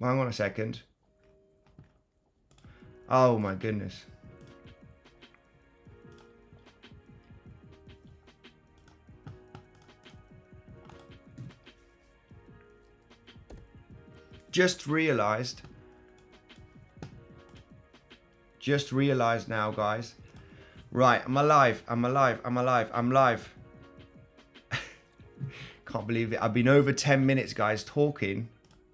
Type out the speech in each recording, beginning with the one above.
Hang on a second. Oh my goodness. Just realized now, guys. Right, I'm alive. I'm live. Can't believe it. I've been over 10 minutes, guys, talking.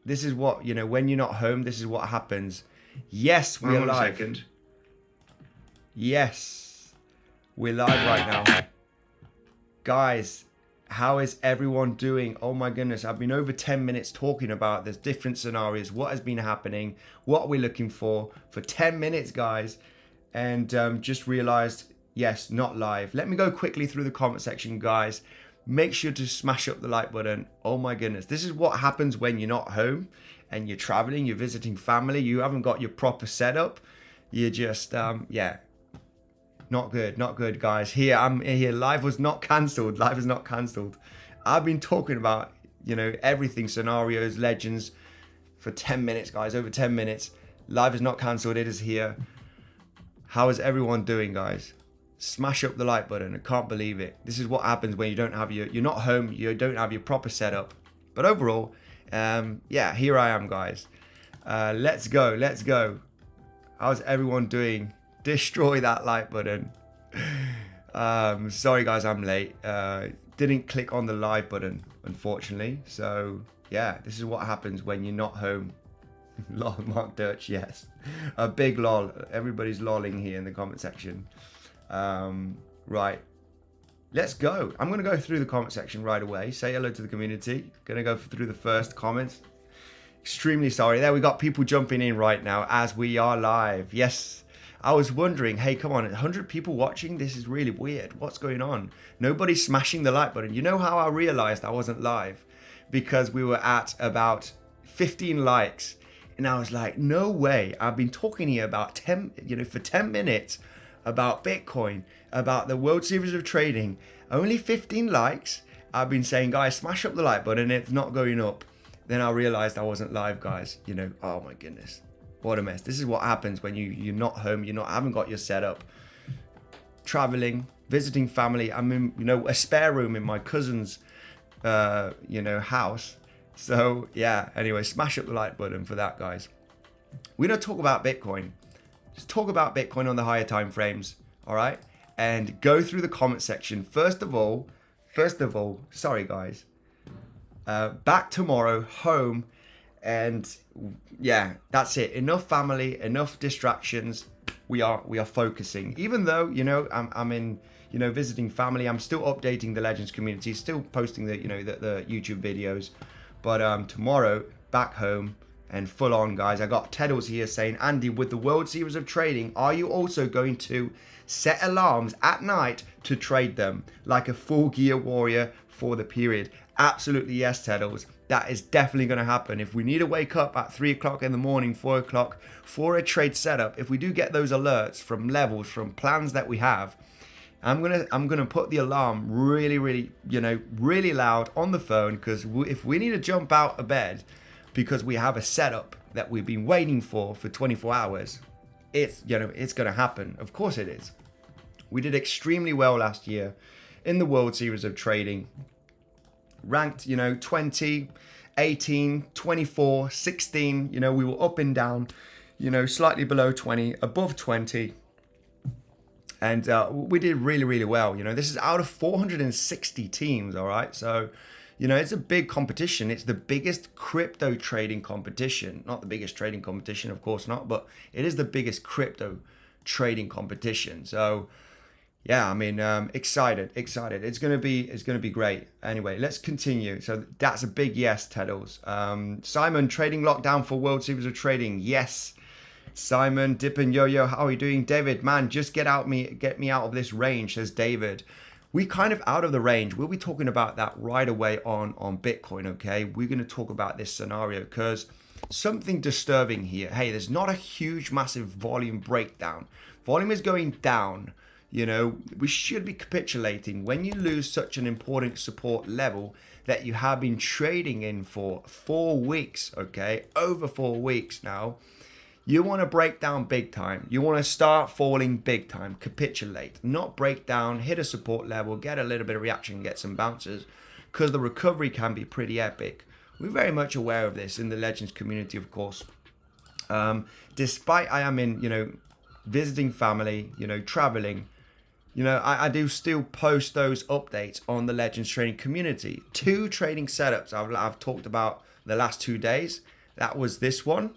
This is what, you know, when you're not home, this is what happens. Yes, we're live. Second. Yes, we're live right now. Guys, how is everyone doing? Oh my goodness, I've been over 10 minutes talking about there's different scenarios, what has been happening, what we're looking for 10 minutes, guys. And just realized, yes, not live. Let me go quickly through the comment section, guys. Make sure to smash up the like button. Oh my goodness, this is what happens when you're not home and you're traveling, you're visiting family, you haven't got your proper setup. You're just, yeah. Not good, guys. I'm here. Live was not cancelled. Live is not cancelled. I've been talking about, you know, everything, scenarios, legends for 10 minutes, guys. Over 10 minutes. Live is not cancelled. It is here. How is everyone doing, guys? Smash up the like button. I can't believe it. This is what happens when you don't have you're not home. You don't have your proper setup. But overall, yeah, here I am, guys. Let's go. How's everyone doing? Destroy that like button. Sorry guys, I'm late. Didn't click on the live button, unfortunately. So yeah, this is what happens when you're not home. Lol, Mark Dirch, yes. A big lol. Everybody's lolling here in the comment section. Right, let's go. I'm gonna go through the comment section right away. Say hello to the community. Gonna go through the first comments. Extremely sorry. There we got people jumping in right now as we are live. Yes. I was wondering, hey, come on, 100 people watching? This is really weird. What's going on? Nobody's smashing the like button. You know how I realized I wasn't live? Because we were at about 15 likes. And I was like, no way. I've been talking here about for 10 minutes about Bitcoin, about the World Series of Trading. Only 15 likes. I've been saying, guys, smash up the like button. It's not going up. Then I realized I wasn't live, guys. You know, oh my goodness. What a mess. This is what happens when you're not home, haven't got your setup. Traveling, visiting family. I'm in, you know, a spare room in my cousin's, house. So yeah, anyway, smash up the like button for that, guys. We're going to talk about Bitcoin. Just talk about Bitcoin on the higher time frames, all right? And go through the comment section. First of all, sorry guys. Back tomorrow, home. And yeah, that's it. Enough family, enough distractions. We are focusing. Even though, you know, I'm in, you know, visiting family. I'm still updating the Legends community, still posting the, you know, the YouTube videos. But tomorrow, back home and full on, guys. I got Teddles here saying, Andy, with the World Series of Trading, are you also going to set alarms at night to trade them like a full gear warrior for the period? Absolutely yes, Teddles. That is definitely going to happen. If we need to wake up at 3 o'clock in the morning, 4 o'clock for a trade setup, if we do get those alerts from levels, from plans that we have, I'm gonna put the alarm really, you know, really loud on the phone, because if we need to jump out of bed because we have a setup that we've been waiting for 24 hours, it's, you know, it's going to happen. Of course it is. We did extremely well last year in the World Series of Trading. Ranked, you know, 20, 18, 24, 16, you know, we were up and down, you know, slightly below 20, above 20. And we did really well. You know, this is out of 460 teams, all right? So, you know, it's a big competition. It's the biggest crypto trading competition. Not the biggest trading competition, of course not, but it is the biggest crypto trading competition. So, yeah, I mean, excited. It's gonna be great. Anyway, let's continue. So that's a big yes, Teddles. Simon, trading lockdown for World Series of Trading. Yes, Simon, Dip and Yo-Yo, how are you doing? David, man, just get me out of this range, says David. We kind of out of the range. We'll be talking about that right away on Bitcoin. Okay, we're gonna talk about this scenario because something disturbing here. Hey, there's not a huge, massive volume breakdown. Volume is going down. You know, we should be capitulating. When you lose such an important support level that you have been trading in for 4 weeks, okay, over 4 weeks now, you want to break down big time. You want to start falling big time, capitulate, not break down, hit a support level, get a little bit of reaction, get some bounces, because the recovery can be pretty epic. We're very much aware of this in the Legends community, of course. Despite I am in, you know, visiting family, you know, traveling, you know, I do still post those updates on the Legends trading community. 2 trading setups I've talked about the last 2 days. That was this one,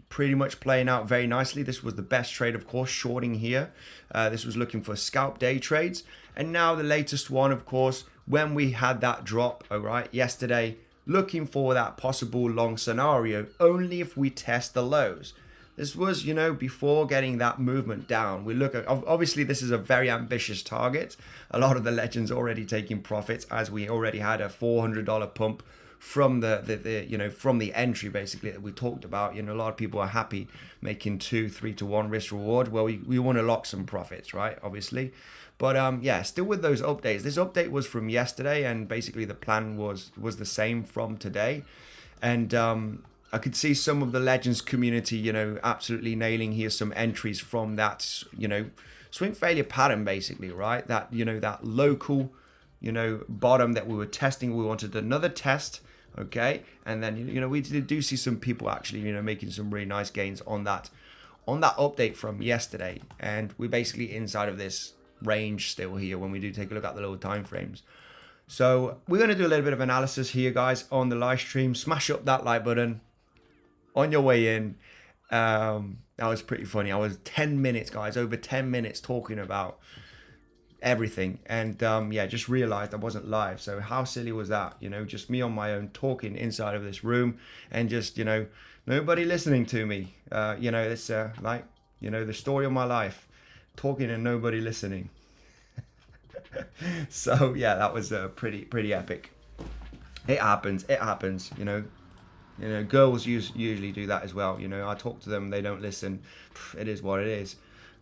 pretty much playing out very nicely. This was the best trade, of course, shorting here. This was looking for scalp day trades. And now the latest one, of course, when we had that drop, all right, yesterday, looking for that possible long scenario, only if we test the lows. This was, you know, before getting that movement down. We look at, obviously this is a very ambitious target. A lot of the Legends already taking profits, as we already had a $400 pump from the you know, from the entry basically that we talked about. You know, a lot of people are happy making 2-3 to 1 risk reward. Well, we want to lock some profits, right? Obviously. But yeah, still with those updates. This update was from yesterday, and basically the plan was the same from today. And I could see some of the Legends community, you know, absolutely nailing here some entries from that, you know, swing failure pattern basically, right? That, you know, that local, you know, bottom that we were testing. We wanted another test, okay? And then, you know, we do see some people actually, you know, making some really nice gains on that update from yesterday. And we're basically inside of this range still here when we do take a look at the lower time frames. So we're going to do a little bit of analysis here, guys, on the live stream. Smash up that like button on your way in. That was pretty funny. I was 10 minutes, guys, over 10 minutes talking about everything. And yeah, just realized I wasn't live. So how silly was that? You know, just me on my own talking inside of this room and just, you know, nobody listening to me. You know, it's like, you know, the story of my life, talking and nobody listening. So yeah, that was pretty epic. It happens, you know. You know, girls usually do that as well. You know, I talk to them, they don't listen. It is what it is.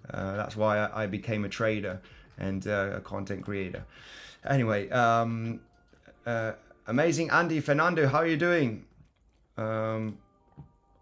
That's why I became a trader and a content creator. Anyway, amazing Andy Fernando, how are you doing? I'm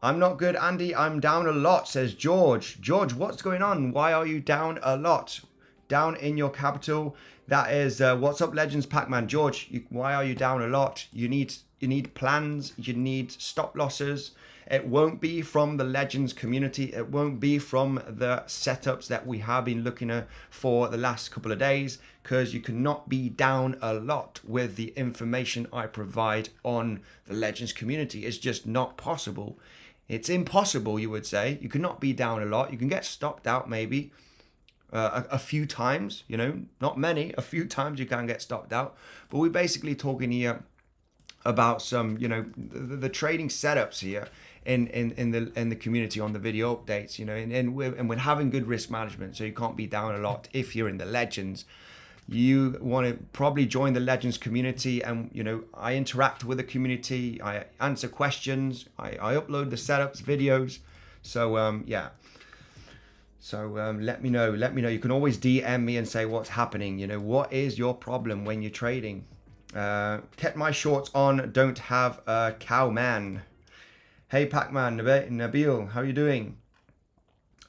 not good, Andy. I'm down a lot, says George. George, what's going on? Why are you down a lot? Down in your capital. That is what's up, Legends Pac-Man. George, why are you down a lot? You need plans, you need stop losses. It won't be from the Legends community. It won't be from the setups that we have been looking at for the last couple of days, because you cannot be down a lot with the information I provide on the Legends community. It's just not possible. It's impossible, you would say. You cannot be down a lot. You can get stopped out maybe a few times, you know, not many, a few times you can get stopped out. But we're basically talking here about some, you know, the trading setups here in the community on the video updates, you know, and we're having good risk management, so you can't be down a lot if you're in the Legends. You want to probably join the Legends community, and you know, I interact with the community, I answer questions, I upload the setups videos. So yeah. So let me know. You can always DM me and say what's happening. You know, what is your problem when you're trading? Kept my shorts on, don't have a cow man. Hey Pac-Man, Nabil, how are you doing?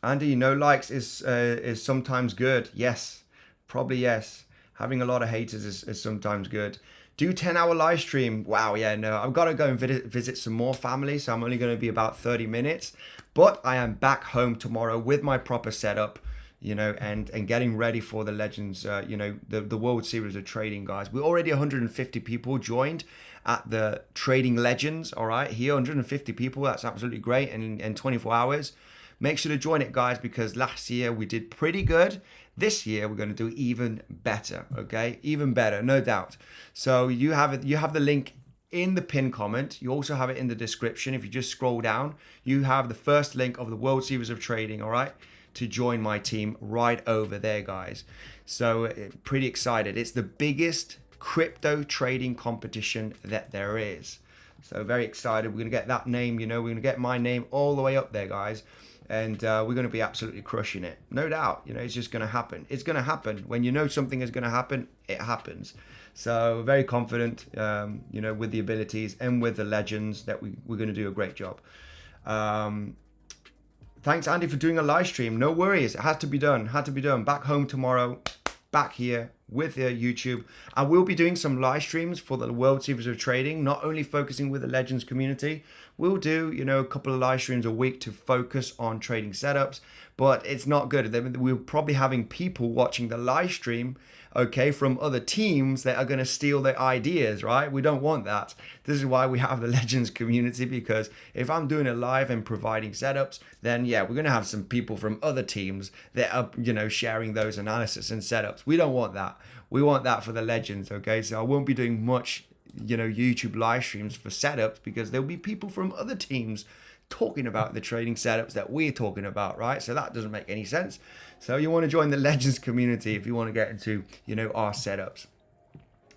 Andy, no likes is sometimes good. Yes, probably yes. Having a lot of haters is sometimes good. Do 10-hour live stream. Wow, yeah, no, I've got to go and visit some more family, so I'm only going to be about 30 minutes. But I am back home tomorrow with my proper setup, you know, and getting ready for the Legends, you know, the World Series of Trading, guys. We're already 150 people joined at the Trading Legends, all right? Here, 150 people, that's absolutely great, and in 24 hours. Make sure to join it, guys, because last year we did pretty good. This year we're going to do even better, okay? Even better, no doubt. So you have the link in the pinned comment. You also have it in the description. If you just scroll down, you have the first link of the World Series of Trading, all right, to join my team right over there, guys. So pretty excited. It's the biggest crypto trading competition that there is. So very excited. We're going to get that name, you know, we're going to get my name all the way up there, guys. And we're going to be absolutely crushing it. No doubt, you know, it's just going to happen. It's going to happen. When you know something is going to happen, it happens. So very confident, you know, with the abilities and with the legends that we're going to do a great job. Thanks, Andy, for doing a live stream. No worries. It had to be done. Had to be done. Back home tomorrow. Back here with YouTube. I will be doing some live streams for the World Series of Trading, not only focusing with the Legends community. We'll do, you know, a couple of live streams a week to focus on trading setups, but it's not good. We're probably having people watching the live stream, okay, from other teams that are going to steal their ideas, right? We don't want that. This is why we have the Legends community, because if I'm doing it live and providing setups, then yeah, we're going to have some people from other teams that are, you know, sharing those analysis and setups. We don't want that. We want that for the Legends, okay? So I won't be doing much, you know, YouTube live streams for setups, because there'll be people from other teams talking about the trading setups that we're talking about, right? So that doesn't make any sense. So you want to join the Legends community if you want to get into, you know, our setups,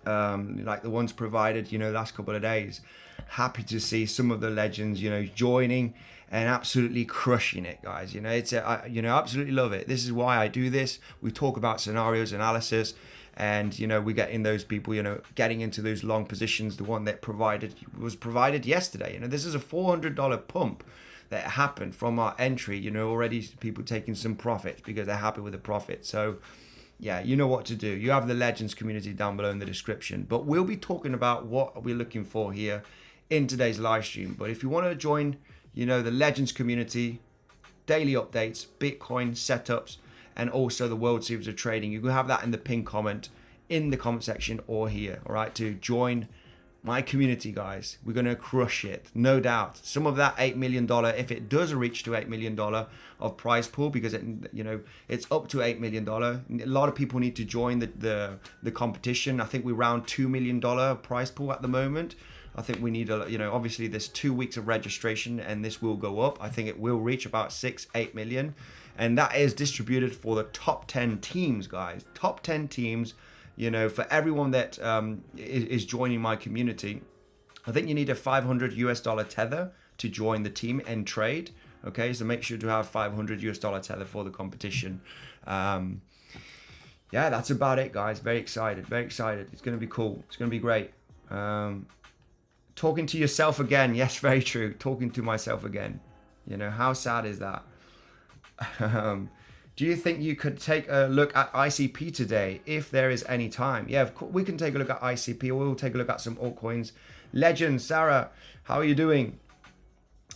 like the ones provided, you know, last couple of days. Happy to see some of the Legends, you know, joining and absolutely crushing it, guys. You know, it's you know, absolutely love it. This is why I do this. We talk about scenarios analysis. And, you know, we're getting those people, you know, getting into those long positions. The one that was provided yesterday. You know, this is a $400 pump that happened from our entry. You know, already people taking some profits because they're happy with the profit. So, yeah, you know what to do. You have the Legends community down below in the description. But we'll be talking about what we're looking for here in today's live stream. But if you want to join, you know, the Legends community, daily updates, Bitcoin setups, and also the World Series of Trading, you can have that in the pinned comment in the comment section or here, all right, to join my community, guys. We're going to crush it, no doubt. Some of that $8 million, if it does reach to $8 million of prize pool, because it, you know, it's up to $8 million. A lot of people need to join the competition. I think we're around $2 million prize pool at the moment. I think we need you know, obviously there's 2 weeks of registration and this will go up. I think it will reach about 6-8 million. And that is distributed for the top 10 teams, guys. Top 10 teams, you know, for everyone that is joining my community. I think you need a $500 tether to join the team and trade. Okay, so make sure to have $500 tether for the competition. Yeah, that's about it, guys. Very excited, very excited. It's going to be cool. It's going to be great. Talking to yourself again. Yes, very true. Talking to myself again. You know, how sad is that? Do you think you could take a look at ICP today if there is any time? Yeah, of course, we can take a look at ICP. We'll take a look at some altcoins. Legend, Sarah, how are you doing?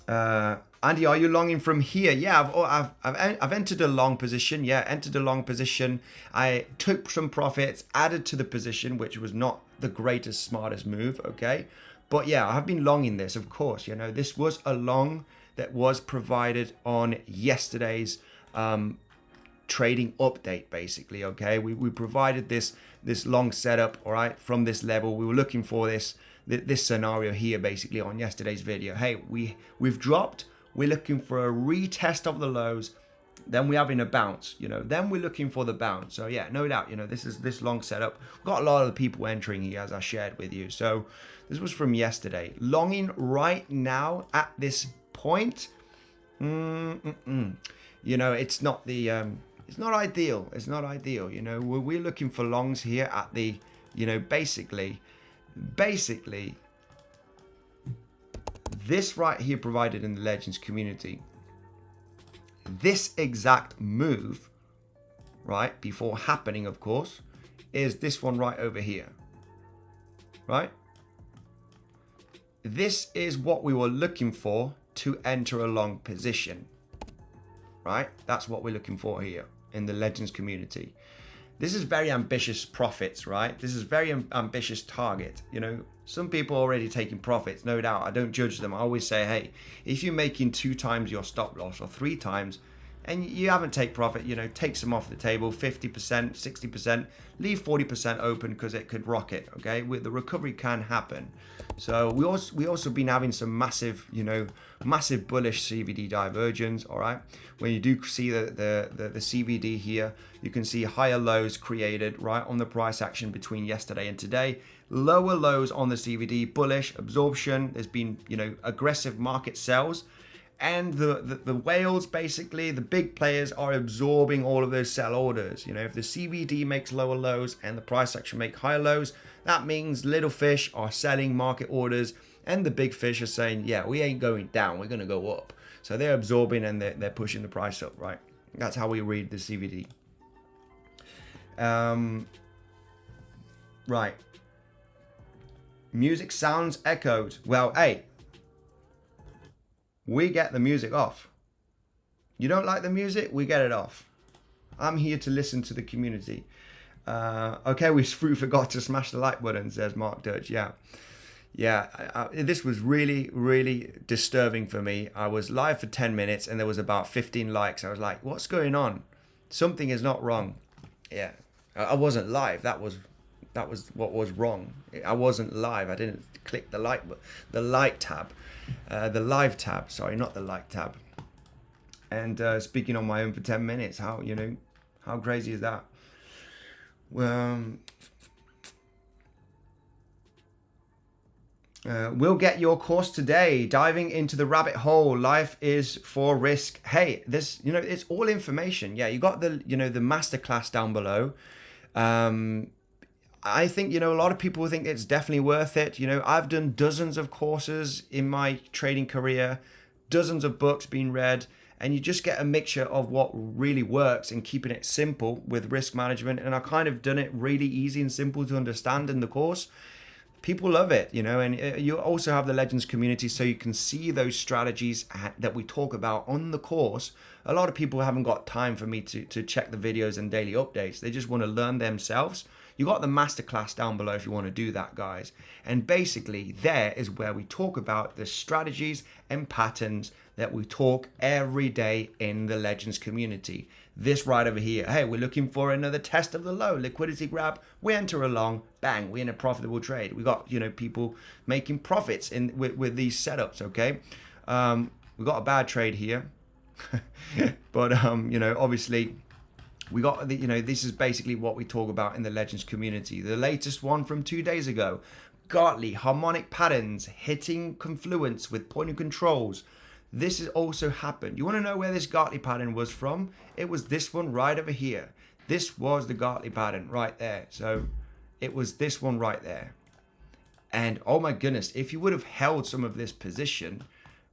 Andy, are you longing from here? Yeah, I've entered a long position. Yeah, entered a long position. I took some profits, added to the position, which was not the greatest, smartest move. Okay, but yeah, I've been longing this. Of course, you know, this was a long that was provided on yesterday's trading update, basically. Okay, we provided this long setup, all right, from this level. We were looking for this scenario here, basically, on yesterday's video. Hey, we've dropped. We're looking for a retest of the lows. Then we're having a bounce, you know. Then we're looking for the bounce. So yeah, no doubt, you know, this long setup. We've got a lot of people entering here, as I shared with you. So this was from yesterday. Longing right now at this point, you know, it's not the it's not ideal. It's not ideal. You know, we're looking for longs here at the, you know, basically this right here provided in the Legends community, this exact move, right, before happening, of course, is this one right over here, right? This is what we were looking for to enter a long position, right? That's what we're looking for here in the Legends community. This is very ambitious profits, right? This is very ambitious target. You know, some people are already taking profits, no doubt. I don't judge them. I always say, hey, if you're making 2 times your stop loss or 3 times and you haven't take profit, you know, take some off the table, 50%, 60%, leave 40% open because it could rocket, okay? The recovery can happen. So we also been having some massive, you know, massive bullish CBD divergence, all right? When you do see the CBD here, you can see higher lows created, right, on the price action between yesterday and today. lower lows on the CBD, bullish absorption. There's been, aggressive market sells, and the whales, basically the big players, are absorbing all of those sell orders. If the CBD makes lower lows and the price action make higher lows, that means little fish are selling market orders, and the big fish are saying, yeah, we ain't going down, we're going to go up. So they're absorbing and they're pushing the price up, right? That's how we read the CBD. Right. Music sounds echoed. Well, hey, we get the music off. You don't like the music? We get it off. I'm here to listen to the community. Okay, we forgot to smash the like button, says Mark Dutch. Yeah, this was really, really disturbing for me. I was live for 10 minutes and there was about 15 likes. I was like, what's going on? Something is not wrong. Yeah, I wasn't live. That was what was wrong. I wasn't live. I didn't click the like tab, the live tab. Sorry, not the like tab. And speaking on my own for 10 minutes. How crazy is that? We'll get your course today. Diving into the rabbit hole. Life is for risk. Hey, this, it's all information. Yeah, you got the, the masterclass down below. I think, a lot of people think it's definitely worth it. I've done dozens of courses in my trading career, dozens of books being read, and you just get a mixture of what really works and keeping it simple with risk management. And I kind of done it really easy and simple to understand in the course. People love it, and you also have the Legends community, so you can see those strategies that we talk about on the course. A lot of people haven't got time for me to check the videos and daily updates. They just want to learn themselves. You got the masterclass down below if you want to do that, guys. And basically, there is where we talk about the strategies and patterns that we talk every day in the Legends community. This right over here, hey, we're looking for another test of the low, liquidity grab, we enter along, bang, we're in a profitable trade. We got, people making profits with these setups, okay? We got a bad trade here, but obviously we got the, this is basically what we talk about in the Legends community. The latest one from 2 days ago, Gartley harmonic patterns hitting confluence with point of controls. This has also happened. You want to know where this Gartley pattern was from? It was this one right over here. This was the Gartley pattern right there. So it was this one right there. And oh my goodness, if you would have held some of this position,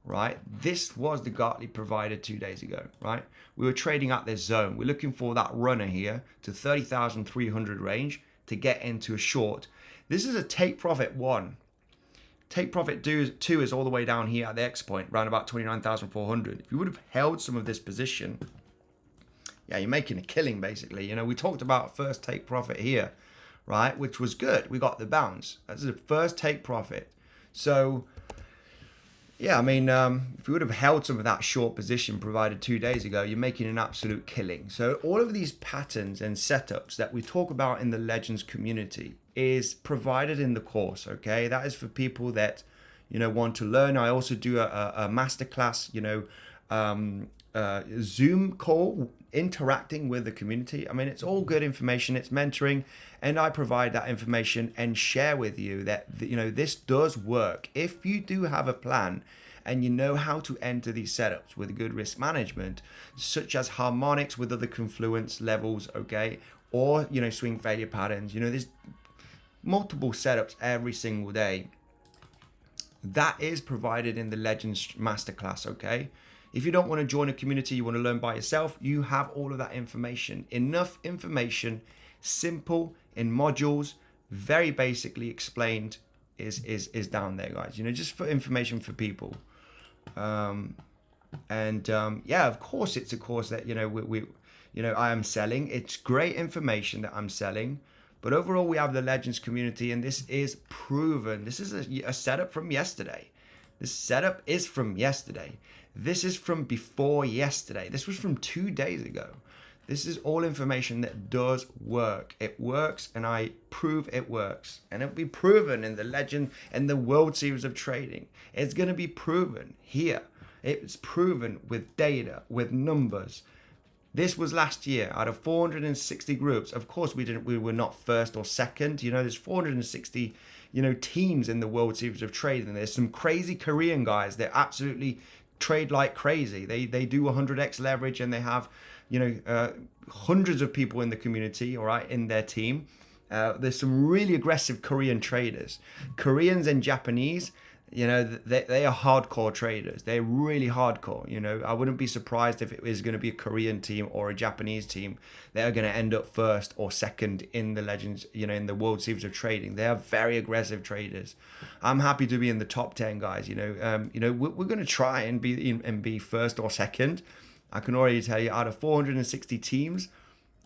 right? This was the Gartley provided 2 days ago, right? We were trading at this zone. We're looking for that runner here to 30,300 range to get into a short. This is a take profit 1. Take profit 2 is all the way down here at the X point, around about 29,400. If you would have held some of this position, yeah, you're making a killing basically. We talked about first take profit here, right? Which was good. We got the bounce. That's the first take profit. So, yeah, I mean, if you would have held some of that short position provided 2 days ago, you're making an absolute killing. So all of these patterns and setups that we talk about in the Legends community is provided in the course, okay? That is for people that, want to learn. I also do a masterclass, Zoom call, interacting with the community. I mean, it's all good information. It's mentoring, and I provide that information and share with you that, this does work. If you do have a plan and you know how to enter these setups with good risk management, such as harmonics with other confluence levels, okay? Or, swing failure patterns, there's multiple setups every single day. That is provided in the Legends Masterclass, okay? If you don't want to join a community, you want to learn by yourself, you have all of that information. Enough information, simple, in modules, very basically explained, is down there, guys. Just for information for people. Yeah, of course it's a course that, I am selling. It's great information that I'm selling. But overall, we have the Legends community, and this is proven. This is a setup from yesterday. This setup is from yesterday. This is from before yesterday. This was from 2 days ago. This is all information that does work. It works, and I prove it works. And it'll be proven in the Legend and the World Series of Trading. It's going to be proven here. It's proven with data, with numbers. This was last year. Out of 460 groups, of course we were not first or second. You know, there's 460, you know, teams in the World Series of Trade, and there's some crazy Korean guys that absolutely trade like crazy. They do 100x leverage, and they have, you know, hundreds of people in the community, all right, in their team. There's some really aggressive Korean traders. Koreans and Japanese, you know, they are hardcore traders. They're really hardcore. You know, I wouldn't be surprised if it was going to be a Korean team or a Japanese team that are going to end up first or second in the Legends, you know, in the World Series of Trading. They are very aggressive traders. I'm happy to be in the top 10, guys. You know, we're going to try and be first or second. I can already tell you, out of 460 teams,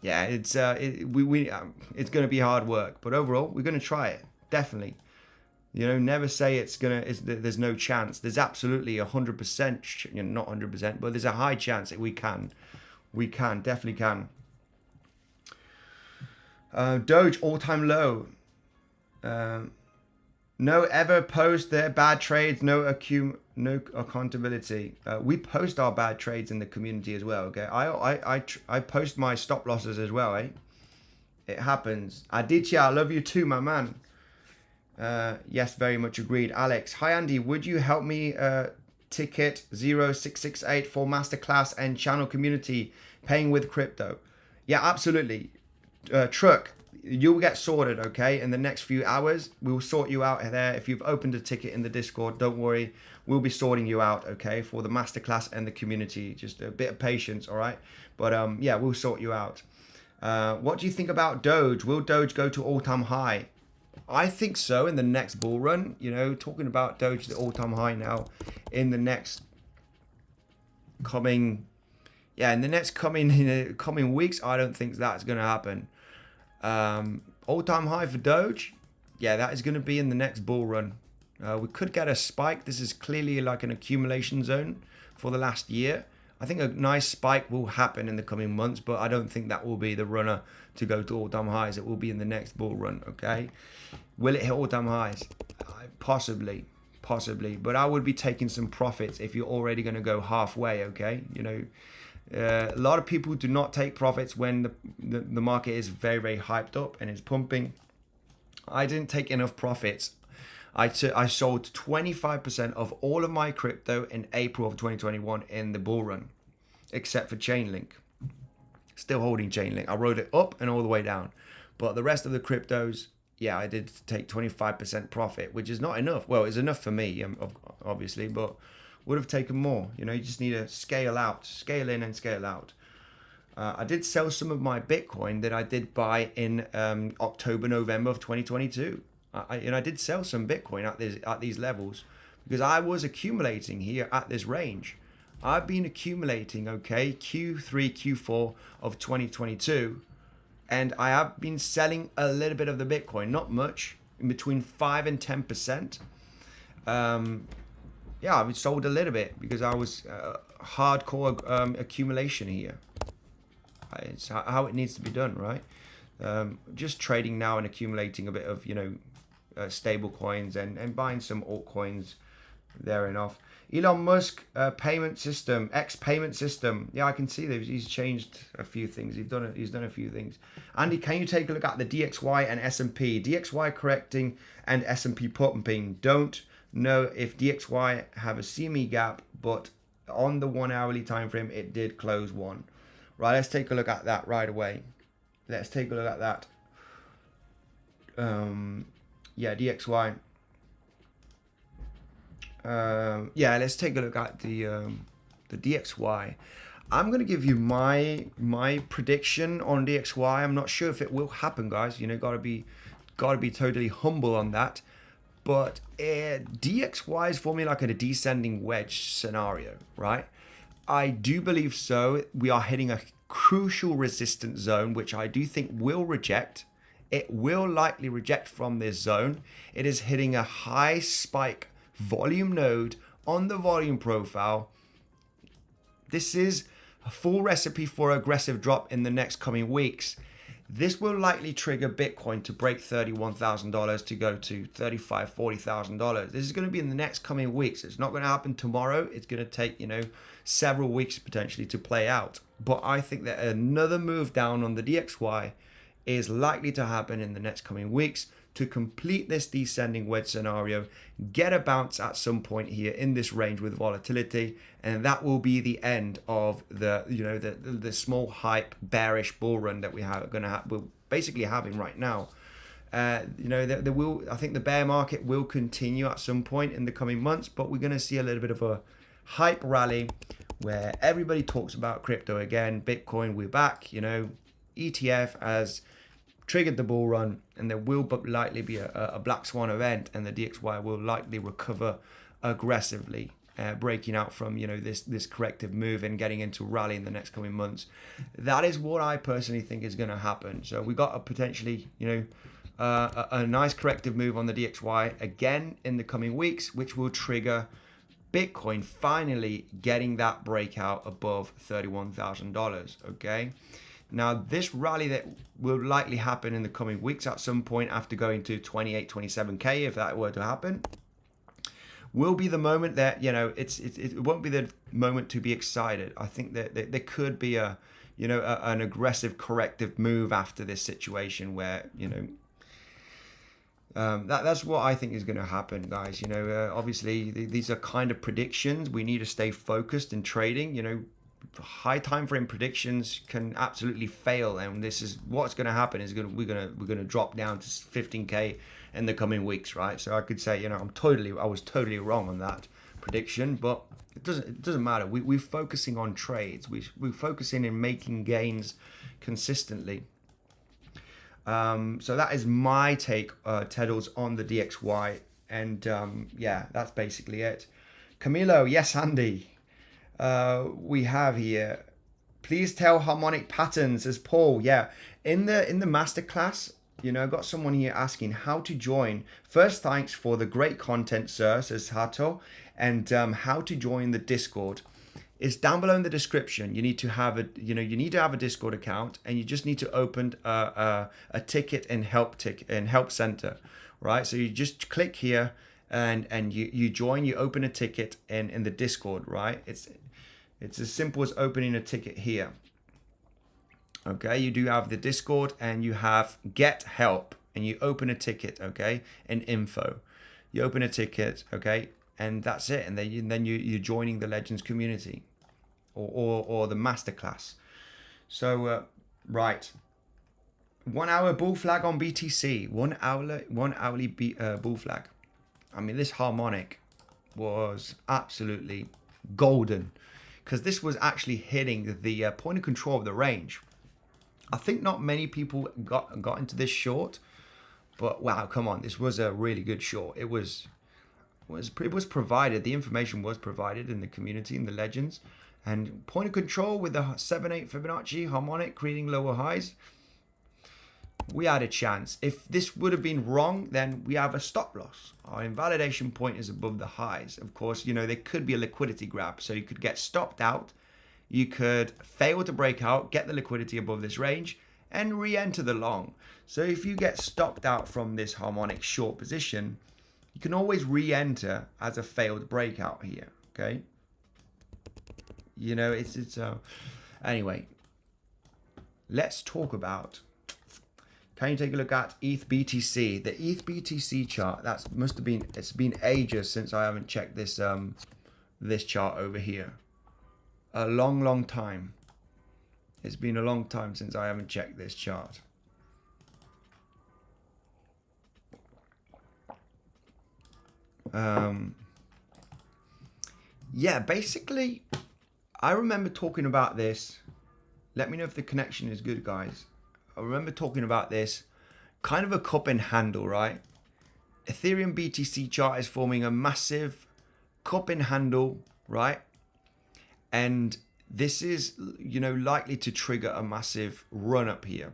yeah, it's going to be hard work, but overall we're going to try it, definitely. You know, never say there's no chance. There's absolutely 100%, you know, not 100%, but there's a high chance that we definitely can. Doge all-time low. No ever post their bad trades. No accountability. We post our bad trades in the community as well. Okay, I post my stop losses as well. It happens. Aditya, I love you too, my man. Yes, very much agreed. Alex, hi Andy, would you help me ticket 0668 for Masterclass and channel community paying with crypto? Yeah, absolutely. Truck, you'll get sorted, okay? In the next few hours, we'll sort you out there. If you've opened a ticket in the Discord, don't worry. We'll be sorting you out, okay? For the Masterclass and the community. Just a bit of patience, all right? But yeah, we'll sort you out. What do you think about Doge? Will Doge go to all-time high? I think so in the next bull run. You know, talking about Doge, the all-time high now in the next coming weeks. I don't think that's going to happen. All-time high for Doge, yeah, that is going to be in the next bull run. We could get a spike. This is clearly like an accumulation zone for the last year. I think a nice spike will happen in the coming months, but I don't think that will be the runner to go to all-time highs. It will be in the next bull run, okay? Will it hit all-time highs? Possibly, but I would be taking some profits if you're already going to go halfway, okay? You know, a lot of people do not take profits when the market is very, very hyped up and is pumping. I didn't take enough profits. I sold 25% of all of my crypto in April of 2021 in the bull run, except for Chainlink. Still holding Chainlink. I rode it up and all the way down. But the rest of the cryptos, yeah, I did take 25% profit, which is not enough. Well, it's enough for me, obviously, but would have taken more. You know, you just need to scale out, scale in and scale out. I did sell some of my Bitcoin that I did buy in October, November of 2022. I did sell some Bitcoin at these levels because I was accumulating here at this range. I've been accumulating, okay, Q3, Q4 of 2022, and I have been selling a little bit of the Bitcoin, not much, in between 5 and 10%. Yeah, I've sold a little bit because I was hardcore accumulation here. It's how it needs to be done, right? Just trading now and accumulating a bit of, you know, stable coins and buying some altcoins there and off. Elon Musk payment system, X payment system. Yeah, I can see that he's changed a few things. He's done a few things. Andy, can you take a look at the DXY and S&P? DXY correcting and S&P pumping. Don't know if DXY have a CME gap, but on the 1 hourly time frame, it did close one. Right, let's take a look at that right away. Let's take a look at that. Yeah, DXY. Yeah, let's take a look at the DXY. I'm gonna give you my prediction on DXY. I'm not sure if it will happen, guys. You know, gotta be totally humble on that. But DXY is for me like a descending wedge scenario, right? I do believe so. We are hitting a crucial resistance zone, which I do think will reject. It will likely reject from this zone. It is hitting a high spike volume node on the volume profile. This is a full recipe for aggressive drop in the next coming weeks. This will likely trigger Bitcoin to break $31,000 to go to $35,000, $40,000. This is going to be in the next coming weeks. It's not going to happen tomorrow. It's going to take, several weeks potentially to play out. But I think that another move down on the DXY is likely to happen in the next coming weeks to complete this descending wedge scenario, get a bounce at some point here in this range with volatility, and that will be the end of the small hype bearish bull run that we're basically having right now. I think the bear market will continue at some point in the coming months, but we're going to see a little bit of a hype rally where everybody talks about crypto again. Bitcoin, we're back. ETF has triggered the bull run, and there will likely be a black swan event, and the DXY will likely recover aggressively, breaking out from this corrective move and getting into rally in the next coming months. That is what I personally think is going to happen. So we got a potentially a nice corrective move on the DXY again in the coming weeks, which will trigger Bitcoin finally getting that breakout above $31,000. Okay. Now, this rally that will likely happen in the coming weeks at some point after going to 28, 27K, if that were to happen, will be the moment that, it won't be the moment to be excited. I think that there could be an aggressive corrective move after this situation where, that's what I think is going to happen, guys. Obviously, these are kind of predictions. We need to stay focused in trading, high time frame predictions can absolutely fail, and this is what's going to happen is we're going to drop down to 15K in the coming weeks, right? So I could say I was totally wrong on that prediction, but it doesn't matter. We're focusing on trades. We're focusing in making gains consistently. So that is my take, Teddles, on the DXY, and that's basically it. Camilo, yes, Andy. We have here, please tell harmonic patterns as Paul. Yeah, in the masterclass, I got someone here asking how to join. First, thanks for the great content, sir, says Hato, and how to join the Discord. It's down below in the description. You need to have a Discord account, and you just need to open a ticket in help center, right? So you just click here and you join. You open a ticket in the Discord, right? It's as simple as opening a ticket here. Okay, you do have the Discord, and you have get help, and you open a ticket, okay, and info. You open a ticket, okay, and that's it. And then you're joining the Legends community, or the masterclass. So right, 1 hour bull flag on BTC, 1 hourly bull flag. I mean, this harmonic was absolutely golden, because this was actually hitting the point of control of the range. I think not many people got into this short, but wow, come on, this was a really good short. It was provided, the information was provided in the community, in the Legends, and point of control with the 7/8 Fibonacci harmonic creating lower highs. We had a chance. If this would have been wrong, then we have a stop loss. Our invalidation point is above the highs. Of course, there could be a liquidity grab. So you could get stopped out. You could fail to break out, get the liquidity above this range, and re-enter the long. So if you get stopped out from this harmonic short position, you can always re-enter as a failed breakout here, okay? Anyway, let's talk about, can you take a look at ETH BTC? The ETH BTC chart, it's been ages since I haven't checked this this chart over here. A long time. It's been a long time since I haven't checked this chart. Yeah, basically, I remember talking about this. Let me know if the connection is good, guys. I remember talking about this, kind of a cup and handle, right? Ethereum BTC chart is forming a massive cup and handle, right? And this is, likely to trigger a massive run up here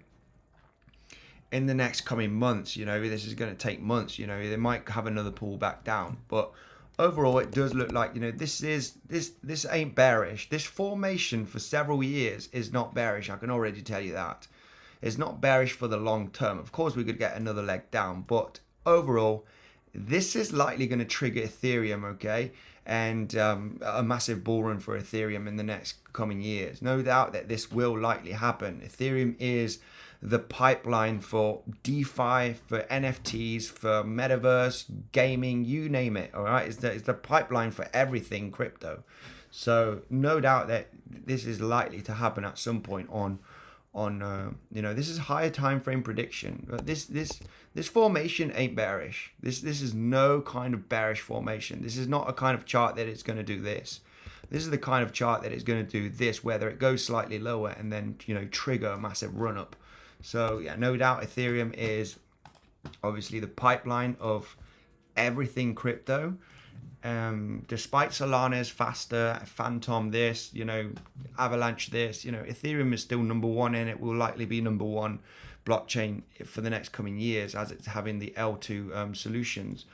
in the next coming months. This is going to take months. They might have another pullback down, but overall, it does look like, this ain't bearish. This formation for several years is not bearish. I can already tell you that. It's not bearish for the long term. Of course, we could get another leg down, but overall, this is likely going to trigger Ethereum, okay? And a massive bull run for Ethereum in the next coming years. No doubt that this will likely happen. Ethereum is the pipeline for DeFi, for NFTs, for metaverse, gaming, you name it, all right? It's the pipeline for everything crypto. So no doubt that this is likely to happen at some point on this is higher time frame prediction. This formation ain't bearish. This is no kind of bearish formation. This is not a kind of chart that it's going to do this. This is the kind of chart that is going to do this, whether it goes slightly lower and then trigger a massive run up. So yeah, no doubt Ethereum is obviously the pipeline of everything crypto. Despite Solana's KASTA, Phantom this, Avalanche this, Ethereum is still number one, and it will likely be number one blockchain for the next coming years, as it's having the L2 solutions.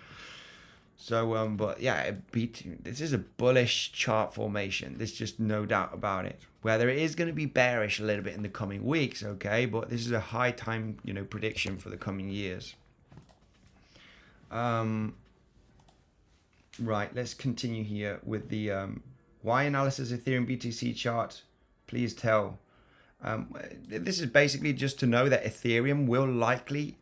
So, but yeah, this is a bullish chart formation. There's just no doubt about it. Whether it is going to be bearish a little bit in the coming weeks, okay, but this is a high time, prediction for the coming years. Right, let's continue here with the why analysis Ethereum BTC chart. Please tell. This is basically just to know that Ethereum will likely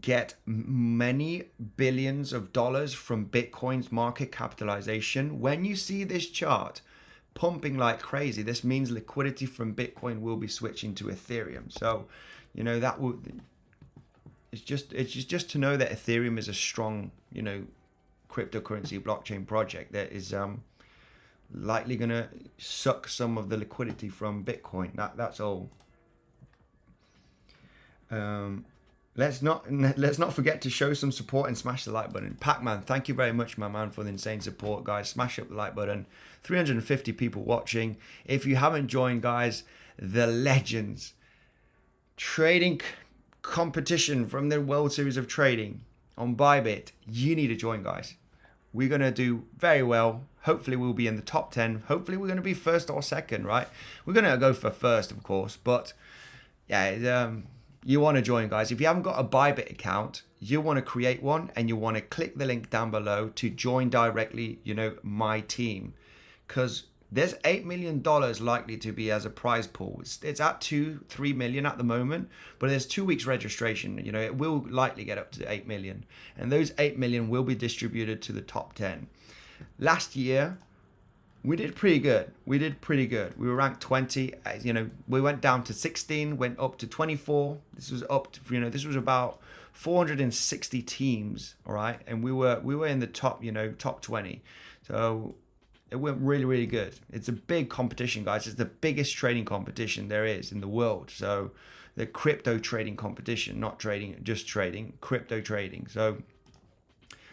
get many billions of dollars from Bitcoin's market capitalization. When you see this chart pumping like crazy, this means liquidity from Bitcoin will be switching to Ethereum. So, that will. It's just to know that Ethereum is a strong, cryptocurrency blockchain project that is likely going to suck some of the liquidity from Bitcoin. That's all. Let's not forget to show some support and smash the like button. Pac-Man, thank you very much, my man, for the insane support, guys. Smash up the like button. 350 people watching. If you haven't joined, guys, the legends trading competition from the World Series of Trading on Bybit, you need to join, guys. We're going to do very well. Hopefully we'll be in the top 10. Hopefully we're going to be first or second, right? We're going to go for first, of course. But yeah, you want to join, guys. If you haven't got a Bybit account, you want to create one, and you want to click the link down below to join directly, my team. Because there's $8 million likely to be as a prize pool. It's at 2-3 million at the moment, but there's 2 weeks registration. It will likely get up to 8 million, and those 8 million will be distributed to the top 10. Last year, we did pretty good. We were ranked 20. We went down to 16, went up to 24. This was up to, this was about 460 teams, all right, and we were in the top, top 20. So it went really, really good. It's a big competition, guys. It's the biggest trading competition there is in the world. So the crypto trading competition, not trading, just trading, crypto trading. So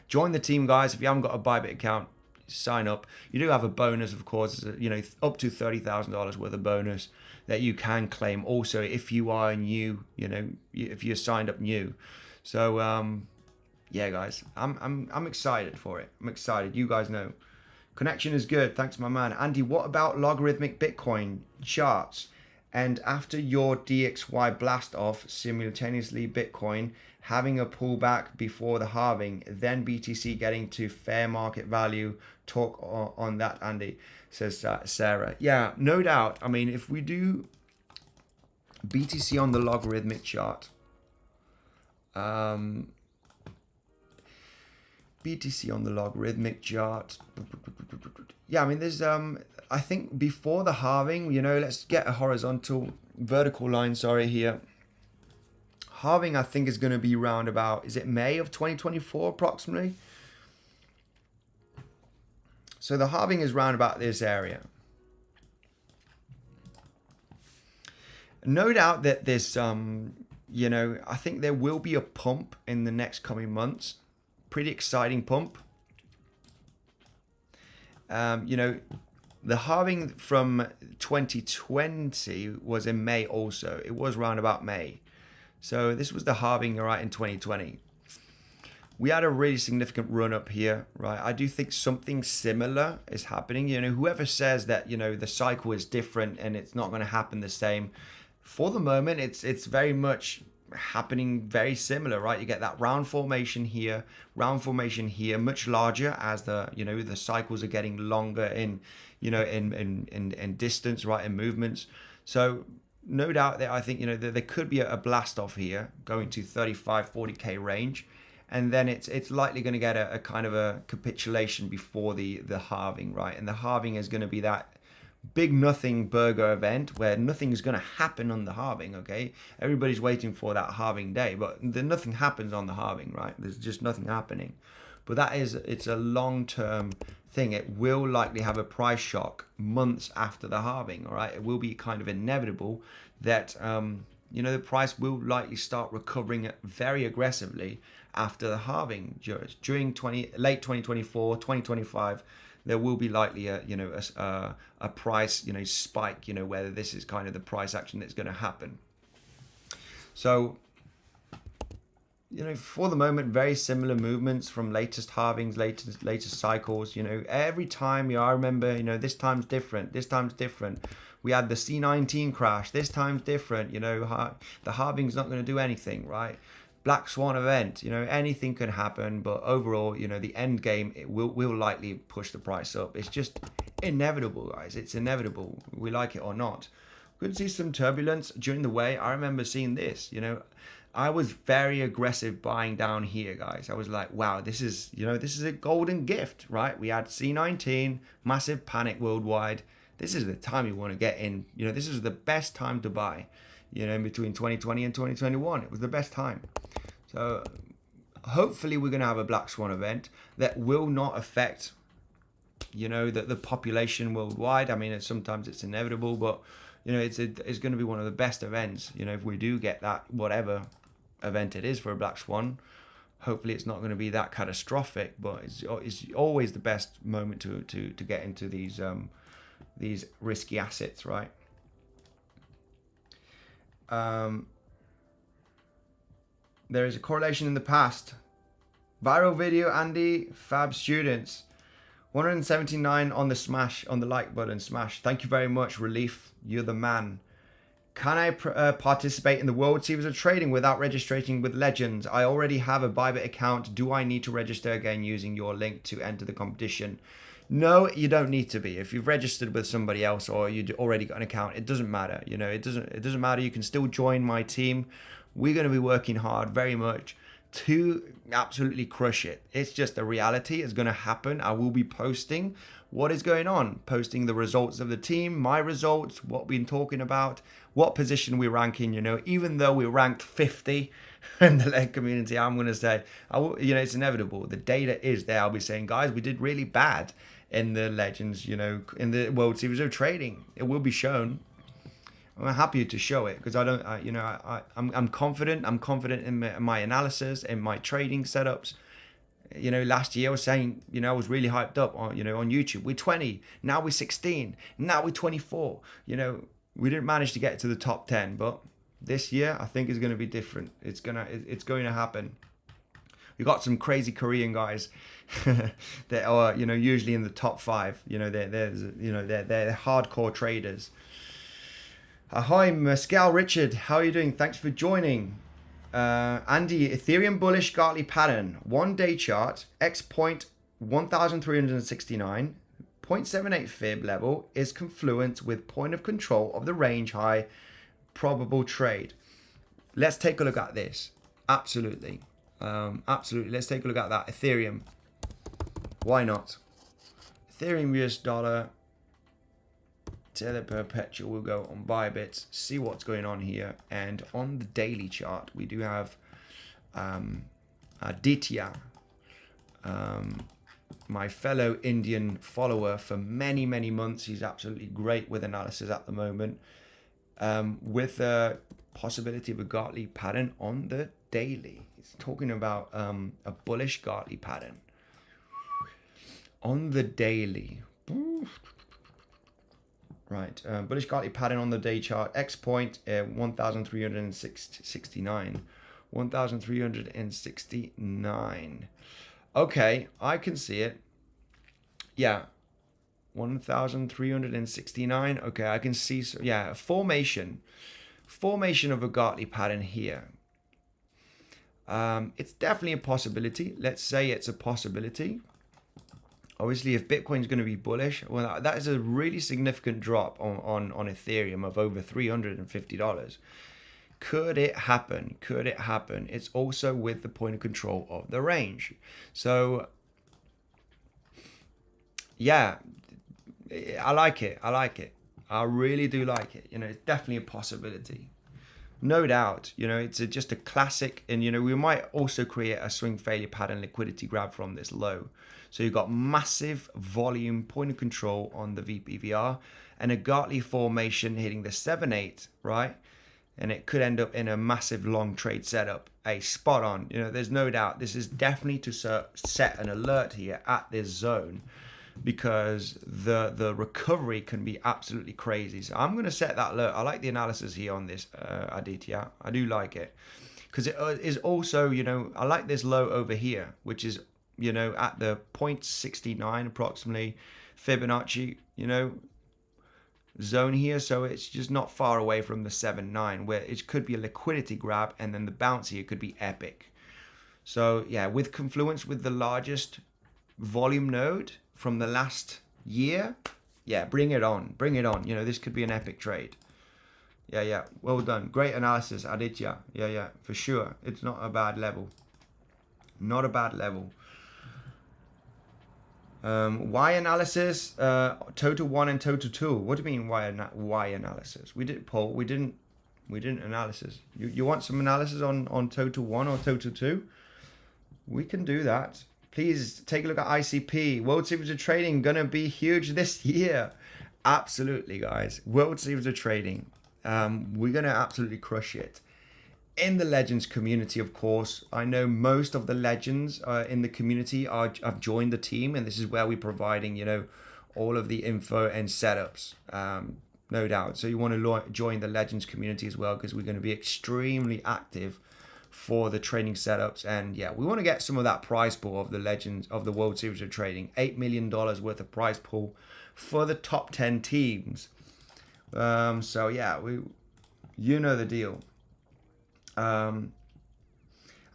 join the team, guys. If you haven't got a Bybit account, sign up. You do have a bonus, of course, up to $30,000 worth of bonus that you can claim also if you are new, if you're signed up new. So yeah, guys, I'm excited for it. I'm excited. You guys know. Connection is good. Thanks, my man. Andy, what about logarithmic Bitcoin charts? And after your DXY blast off, simultaneously Bitcoin having a pullback before the halving, then BTC getting to fair market value. Talk on that, Andy, says Sarah. Yeah, no doubt. I mean, if we do BTC on the logarithmic chart, BTC on the logarithmic chart. Yeah, I mean, there's, I think before the halving, let's get a vertical line, here. Halving, I think, is going to be around about, is it May of 2024 approximately? So the halving is round about this area. No doubt that this, I think there will be a pump in the next coming months. Pretty exciting pump. The halving from 2020 was in May also. It was round about May. So this was the halving, right, in 2020. We had a really significant run up here, right? I do think something similar is happening. Whoever says that, the cycle is different and it's not going to happen the same, for the moment, it's very much happening very similar, right? You get that round formation here, much larger as the, you know, the cycles are getting longer in, you know, in distance, right, in movements. So no doubt that I think, you know, there could be a blast off here going to 35-40k range, and then it's likely going to get a kind of a capitulation before the halving, right? And the halving is going to be that big nothing burger event where nothing's going to happen on the halving. Okay, everybody's waiting for that halving day, but then nothing happens on the halving, right? There's just nothing happening. But it's a long-term thing. It will likely have a price shock months after the halving. All right, it will be kind of inevitable that you know, the price will likely start recovering very aggressively after the halving during late 2024, 2025. There will be likely a, you know, a price, you know, spike, you know, whether this is kind of the price action that's going to happen. So, you know, for the moment, very similar movements from latest halvings, latest cycles. You know, every time, I remember, you know, this time's different. We had the C19 crash. This time's different. You know, the halving's not going to do anything, right? Black Swan event, you know, anything can happen, but overall, you know, the end game, it will likely push the price up. It's just inevitable, guys. It's inevitable. We like it or not. We could see some turbulence during the way. I remember seeing this, you know, I was very aggressive buying down here, guys. I was like, wow, this is, you know, this is a golden gift, right? We had C19, massive panic worldwide. This is the time you want to get in. You know, this is the best time to buy. You know, in between 2020 and 2021, it was the best time. So hopefully we're going to have a Black Swan event that will not affect, you know, the population worldwide. I mean, sometimes it's inevitable, but, you know, it's going to be one of the best events. You know, if we do get that, whatever event it is for a Black Swan, hopefully it's not going to be that catastrophic, but it's always the best moment to get into these risky assets, right? There is a correlation in the past. Viral video, Andy, fab students. 179 on the smash, on the like button, smash. Thank you very much, Relief. You're the man. Can I participate in the World Series of Trading without registering with Legends? I already have a Bybit account. Do I need to register again using your link to enter the competition? No, you don't need to be. If you've registered with somebody else or you already got an account, it doesn't matter. You know, it doesn't matter. You can still join my team. We're going to be working hard very much to absolutely crush it. It's just a reality. It's going to happen. I will be posting what is going on, posting the results of the team, my results, what we've been talking about, what position we're ranking. You know, even though we're ranked 50 in the leg community, I'm going to say, you know, it's inevitable. The data is there. I'll be saying, guys, we did really bad in the Legends, you know, in the World Series of Trading. It will be shown. I'm happy to show it because I'm confident. I'm confident in my analysis, in my trading setups. You know, last year I was saying, you know, I was really hyped up on, you know, on YouTube. We're 20, now we're 16, now we're 24. You know, we didn't manage to get to the top 10, but this year I think is going to be different. It's going to happen. We got some crazy Korean guys that are, you know, usually in the top 5. You know, they're hardcore traders. Hi, Mescal Richard. How are you doing? Thanks for joining. Andy, Ethereum bullish Gartley pattern. 1 day chart. X point 1369. 0.78 fib level is confluent with point of control of the range high probable trade. Let's take a look at this. Absolutely. Absolutely. Let's take a look at that. Ethereum. Why not? Ethereum US dollar. Tether perpetual will go on Bybit, see what's going on here. And on the daily chart, we do have Aditya, my fellow Indian follower for many, many months. He's absolutely great with analysis at the moment, with the possibility of a Gartley pattern on the daily. He's talking about a bullish Gartley pattern on the daily. Right, bullish Gartley pattern on the day chart. X point 1369. 1369. Okay, I can see it. Yeah, 1369. Okay, I can see. Yeah, formation Formation of a Gartley pattern here. It's definitely a possibility. Let's say it's a possibility. Obviously, if Bitcoin's going to be bullish, well, that is a really significant drop on Ethereum of over $350. Could it happen? Could it happen? It's also with the point of control of the range. So, yeah, I like it. I like it. I really do like it. You know, it's definitely a possibility. No doubt, you know, it's just a classic. And, you know, we might also create a swing failure pattern liquidity grab from this low. So you've got massive volume point of control on the VPVR and a Gartley formation hitting the 7-8, right? And it could end up in a massive long trade setup. A spot on, you know, there's no doubt. This is definitely to set an alert here at this zone, because the recovery can be absolutely crazy. So I'm going to set that alert. I like the analysis here on this, Aditya. I do like it, because it is also, you know, I like this low over here, which is, you know, at the 0.69 approximately Fibonacci, you know, zone here. So it's just not far away from the 7.9, where it could be a liquidity grab, and then the bounce here could be epic. So yeah, with confluence with the largest volume node from the last year, yeah, bring it on, bring it on. You know, this could be an epic trade. Yeah, well done, great analysis, Aditya. Yeah, for sure. It's not a bad level, not a bad level. Y analysis, total 1 and total 2. What do you mean Y analysis? We did poll. We didn't analysis. You want some analysis on total 1 or total 2? We can do that. Please take a look at ICP. World Series of Trading gonna be huge this year. Absolutely, guys. World Series of Trading. We're gonna absolutely crush it. In the Legends community, of course, I know most of the Legends in the community have joined the team, and this is where we're providing, you know, all of the info and setups, no doubt. So you want to join the Legends community as well, because we're going to be extremely active for the trading setups. And yeah, we want to get some of that prize pool of the Legends of the World Series of Trading, $8 million worth of prize pool for the top 10 teams. So yeah, you know the deal.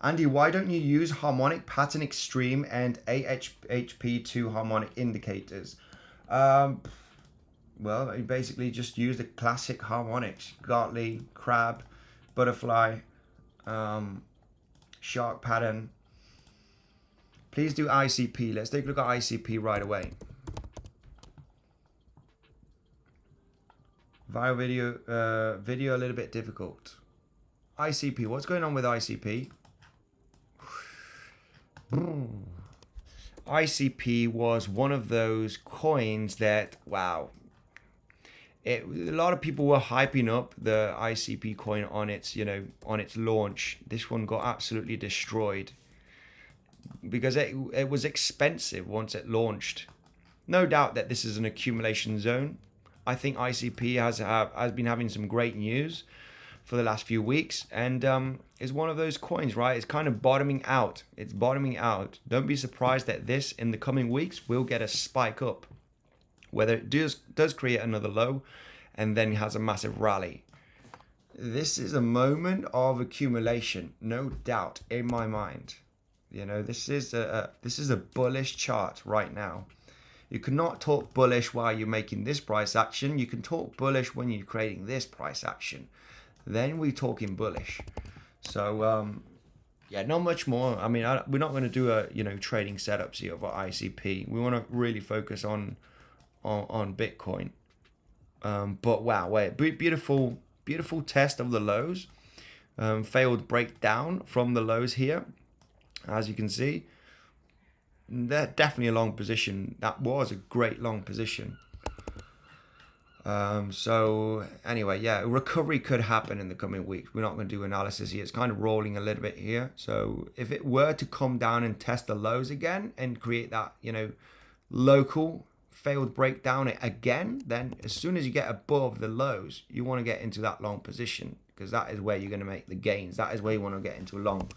Andy, why don't you use harmonic pattern extreme and AHP2 harmonic indicators? Well, you basically just use the classic harmonics: Gartley, crab, butterfly, shark pattern. Please do ICP. Let's take a look at ICP right away. Via video a little bit difficult. ICP, what's going on with ICP? ICP was one of those coins that, wow, a lot of people were hyping up the ICP coin on its, you know, on its launch. This one got absolutely destroyed because it was expensive once it launched. No doubt that this is an accumulation zone. I think ICP has been having some great news for the last few weeks, and is one of those coins, right? It's kind of bottoming out. It's bottoming out. Don't be surprised that this in the coming weeks will get a spike up, whether it does create another low and then has a massive rally. This is a moment of accumulation, no doubt in my mind. You know, this is a bullish chart right now. You cannot talk bullish while you're making this price action. You can talk bullish when you're creating this price action. Then we're talking bullish. So yeah, not much more. I mean, we're not going to do a, you know, trading setups here for ICP. We want to really focus on Bitcoin. But wow, wait, beautiful test of the lows. Failed breakdown from the lows here, as you can see. They're definitely a long position. That was a great long position. So anyway, yeah, recovery could happen in the coming weeks. We're not going to do analysis here. It's kind of rolling a little bit here. So if it were to come down and test the lows again and create that, you know, local failed breakdown again, then as soon as you get above the lows, you want to get into that long position, because that is where you're going to make the gains. That is where you want to get into a long.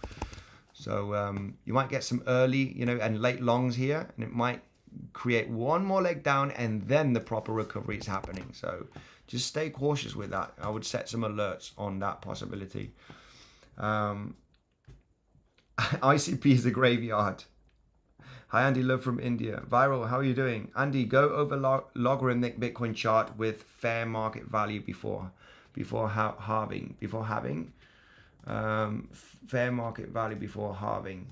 So you might get some early, you know, and late longs here, and it might create one more leg down, and then the proper recovery is happening. So just stay cautious with that. I would set some alerts on that possibility. ICP is a graveyard. Hi Andy, love from India. Viral, how are you doing? Andy, go over logarithmic Bitcoin chart with fair market value before halving. Fair market value before halving.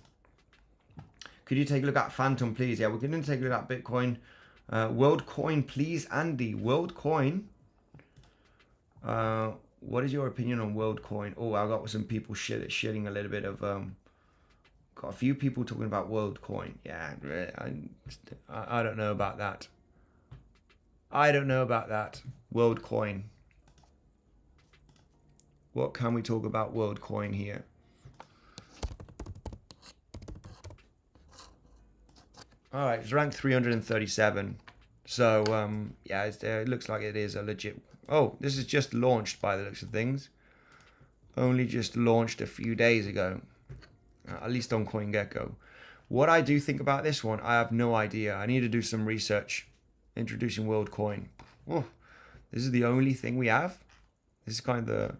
Could you take a look at Phantom, please? Yeah, we're going to take a look at Bitcoin. World Coin, please, Andy. World Coin. What is your opinion on World Coin? Oh, I got some people shitting a little bit of. Got a few people talking about World Coin. Yeah, I don't know about that. I don't know about that. World Coin. What can we talk about World Coin here? All right, it's ranked 337. So, yeah, it looks like it is a legit... Oh, this is just launched by the looks of things. Only just launched a few days ago. At least on CoinGecko. What I do think about this one, I have no idea. I need to do some research. Introducing World Coin. Oh, this is the only thing we have? This is kind of the...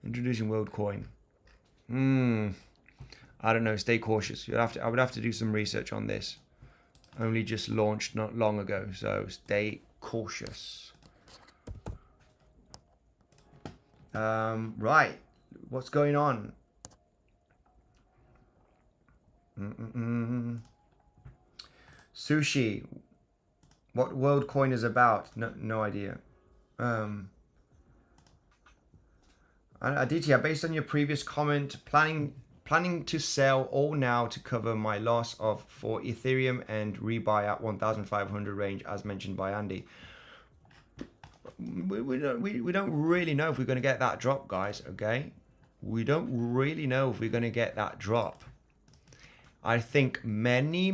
Introducing World Coin. I don't know. Stay cautious. I would have to do some research on this. Only just launched not long ago, so stay cautious. Right, what's going on? Sushi, what World Coin is about? No idea. Aditya, based on your previous comment, planning to sell all now to cover my loss for Ethereum and rebuy at 1,500 range as mentioned by Andy. We don't really know if we're going to get that drop, guys. Okay, we don't really know if we're going to get that drop. I think many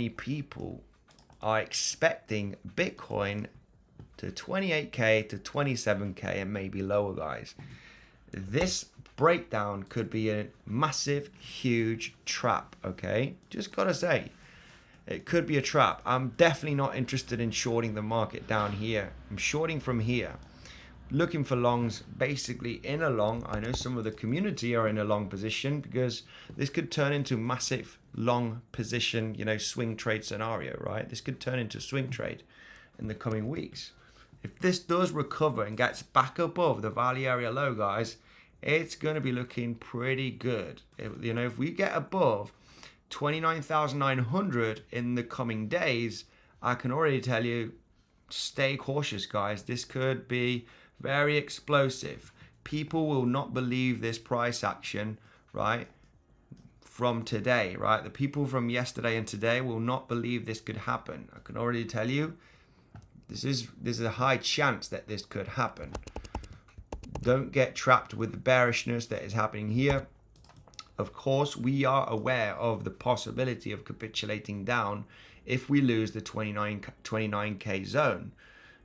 people are expecting Bitcoin to 28k to 27k and maybe lower, guys. This breakdown could be a massive, huge trap, okay? Just gotta say, it could be a trap. I'm definitely not interested in shorting the market down here. I'm shorting from here. Looking for longs, basically in a long. I know some of the community are in a long position because this could turn into massive long position, you know, swing trade scenario, right? This could turn into swing trade in the coming weeks. If this does recover and gets back above the value area low, guys, it's going to be looking pretty good. You know, if we get above 29,900 in the coming days, I can already tell you, stay cautious, guys. This could be very explosive. People will not believe this price action, right, from today, right? The people from yesterday and today will not believe this could happen. I can already tell you, there's a high chance that this could happen. Don't get trapped with the bearishness that is happening here. Of course, we are aware of the possibility of capitulating down if we lose the 29k zone.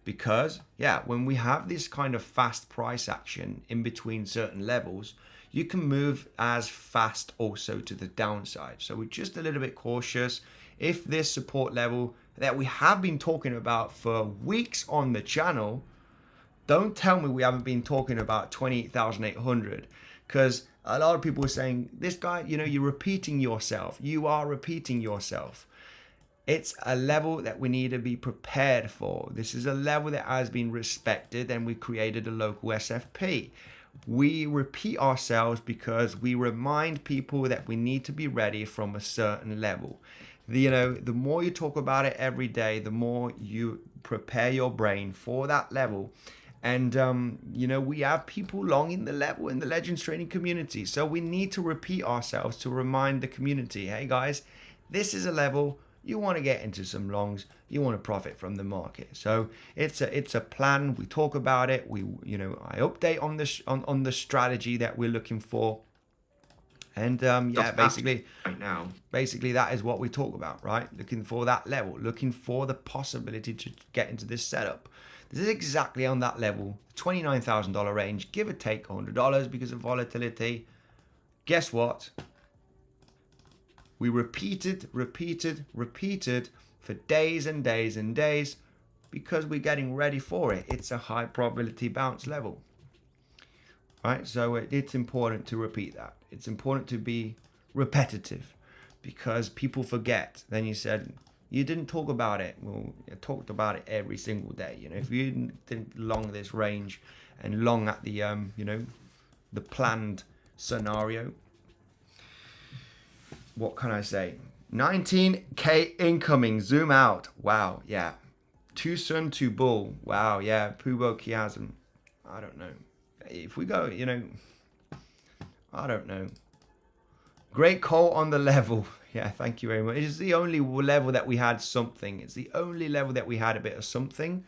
Because, yeah, when we have this kind of fast price action in between certain levels, you can move as fast also to the downside. So we're just a little bit cautious. If this support level that we have been talking about for weeks on the channel, don't tell me we haven't been talking about 28,800, because a lot of people are saying, this guy, you know, you're repeating yourself. You are repeating yourself. It's a level that we need to be prepared for. This is a level that has been respected, and we created a local SFP. We repeat ourselves because we remind people that we need to be ready from a certain level. You know, the more you talk about it every day, the more you prepare your brain for that level. And, you know, we have people long in the level in the Legends trading community. So we need to repeat ourselves to remind the community, hey guys, this is a level you want to get into some longs. You want to profit from the market. So it's a plan. We talk about it. I update on this on the strategy that we're looking for. And yeah, basically that is what we talk about, right? Looking for that level, looking for the possibility to get into this setup. This is exactly on that level, $29,000 range, give or take $100 because of volatility. Guess what? We repeated for days and days and days because we're getting ready for it. It's a high probability bounce level. Right? So it's important to repeat that. It's important to be repetitive because people forget. Then you said, you didn't talk about it. Well, I talked about it every single day. You know, if you didn't long this range and long at the, you know, the planned scenario, what can I say? 19K incoming, zoom out. Wow, yeah. Too sun, too bull. Wow, yeah. Pubo chiasm. I don't know. If we go, you know, I don't know. Great call on the level. Yeah, thank you very much. It's the only level that we had something. It's the only level that we had a bit of something.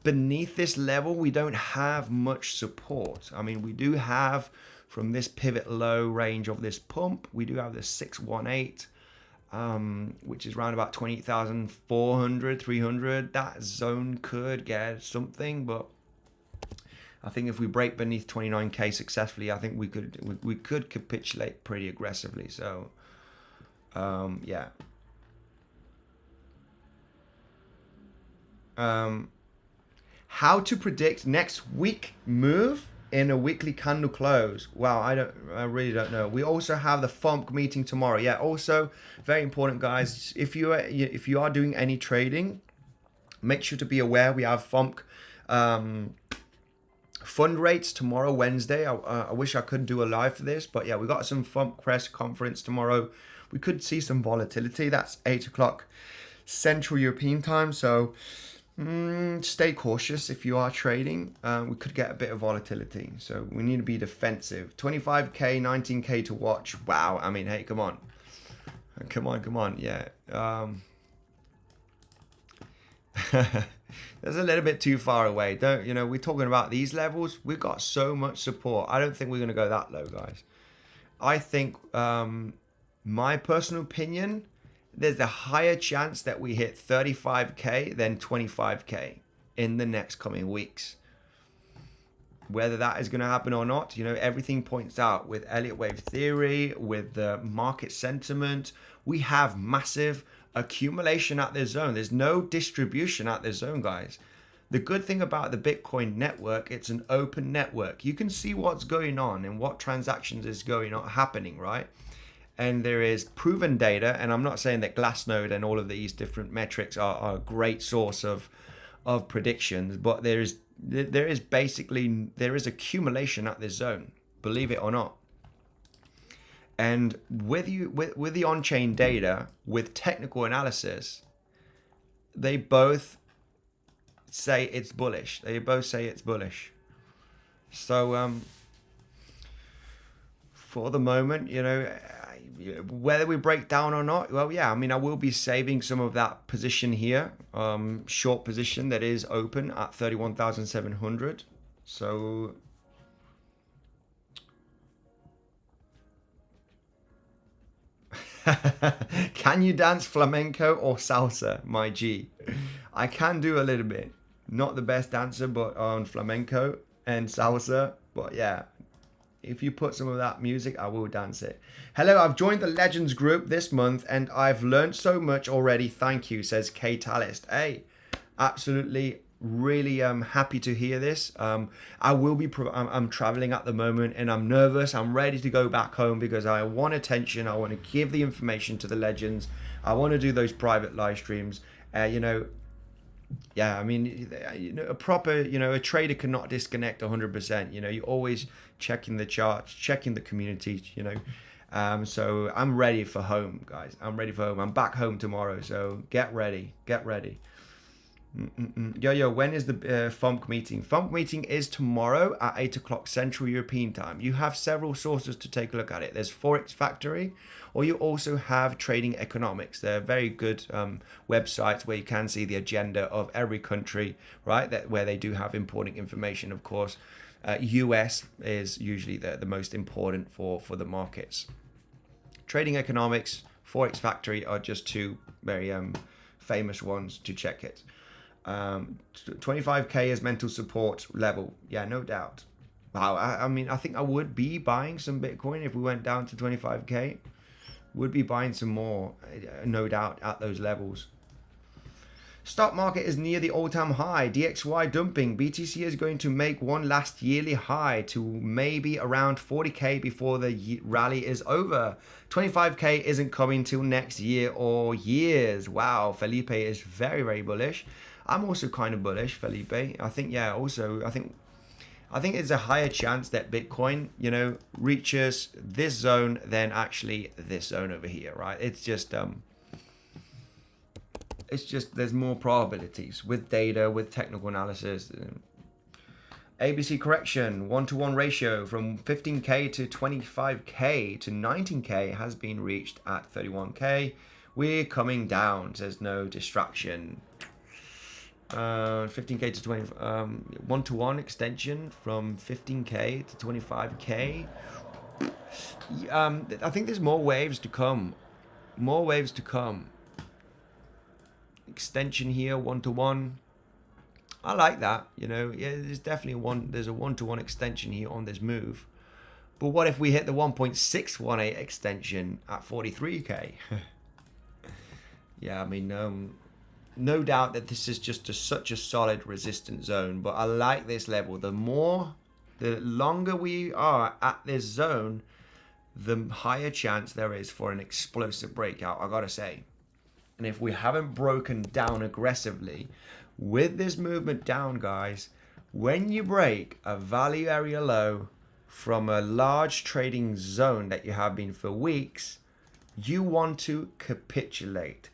Beneath this level, we don't have much support. I mean, we do have from this pivot low range of this pump, we do have the 618, which is around about 20,400, 300. That zone could get something, but I think if we break beneath 29K successfully, I think we could capitulate pretty aggressively. So, yeah. How to predict next week move in a weekly candle close? Wow, I really don't know. We also have the FOMC meeting tomorrow. Yeah, also very important, guys. If you are doing any trading, make sure to be aware we have FOMC fund rates tomorrow, Wednesday. I wish I could do a live for this, but yeah, we got some FOMC press conference tomorrow. We could see some volatility. That's 8 o'clock Central European time. So stay cautious if you are trading. We could get a bit of volatility. So we need to be defensive. 25K, 19K to watch. Wow. I mean, hey, come on. Come on. Yeah. That's a little bit too far away. We're talking about these levels. We've got so much support. I don't think we're going to go that low, guys. I think, my personal opinion, there's a higher chance that we hit 35K than 25K in the next coming weeks. Whether that is going to happen or not, everything points out with Elliott wave theory, with the market sentiment, we have massive accumulation at this zone. There's no distribution at this zone, guys. The good thing about the Bitcoin network, it's an open network. You can see what's going on and what transactions is happening, right? And there is proven data, and I'm not saying that Glassnode and all of these different metrics are a great source of predictions, but there is accumulation at this zone, believe it or not. And with the on-chain data, with technical analysis, they both say it's bullish. So for the moment, whether we break down or not, well, yeah, I mean, I will be saving some of that position here, short position that is open at 31,700. So can you dance flamenco or salsa, my G? I can do a little bit. Not the best dancer, but on flamenco and salsa. But yeah, if you put some of that music, I will dance it. Hello, I've joined the Legends group this month and I've learned so much already. Thank you, says K Talist. Hey, absolutely, really happy to hear this. I will be, I'm traveling at the moment and I'm nervous. I'm ready to go back home because I want attention. I want to give the information to the Legends. I want to do those private live streams. Yeah, I mean, a proper, a trader cannot disconnect 100%. You're always checking the charts, checking the community, so I'm ready for home, guys. I'm ready for home. I'm back home tomorrow, so get ready. Yo, when is the FOMC meeting? FOMC meeting is tomorrow at 8 o'clock Central European time. You have several sources to take a look at it. There's Forex Factory, or you also have Trading Economics. They're very good websites where you can see the agenda of every country, right? Where they do have important information, of course. US is usually the most important for the markets. Trading Economics, Forex Factory are just two very famous ones to check it. 25K is mental support level. Yeah, no doubt. Wow, I mean, I think I would be buying some Bitcoin if we went down to 25K. Would be buying some more, no doubt, at those levels. Stock market is near the all-time high. DXY dumping. BTC is going to make one last yearly high to maybe around 40k before the rally is over. 25k isn't coming till next year or years. Wow, Felipe is very, very bullish. I'm also kind of bullish, Felipe. I think, yeah, also, I think there's a higher chance that Bitcoin, you know, reaches this zone than actually this zone over here, right? It's just there's more probabilities with data, with technical analysis. ABC correction, 1-to-1 ratio from 15k to 25k to 19k has been reached at 31k. We're coming down, says no distraction. 15k to 20, 1-to-1 extension from 15k to 25k. I think there's more waves to come. More waves to come. Extension here, 1-to-1. I like that, you know. Yeah, there's definitely there's a 1-to-1 extension here on this move. But what if we hit the 1.618 extension at 43k? Yeah, I mean, no doubt that this is just such a solid resistance zone, but I like this level. The longer we are at this zone, the higher chance there is for an explosive breakout, I gotta say. And if we haven't broken down aggressively with this movement down, guys, when you break a value area low from a large trading zone that you have been for weeks, you want to capitulate.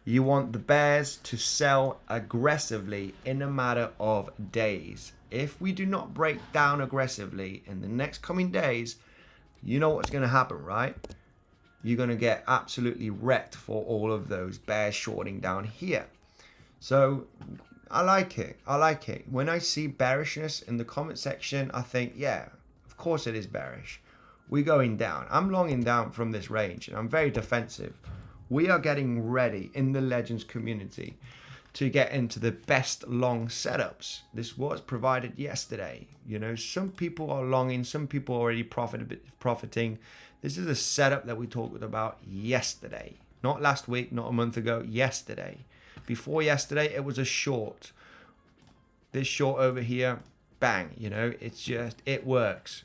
You want the bears to sell aggressively in a matter of days. If we do not break down aggressively in the next coming days, you know what's going to happen, right? You're going to get absolutely wrecked for all of those bears shorting down here. So I like it. I like it. When I see bearishness in the comment section, I think, yeah, of course it is bearish. We're going down. I'm longing down from this range and I'm very defensive. We are getting ready in the Legends community to get into the best long setups. This was provided yesterday. You know, some people are longing, some people are already profiting. This is a setup that we talked about yesterday. Not last week, not a month ago, yesterday. Before yesterday, it was a short. This short over here, bang, you know, it's just, it works.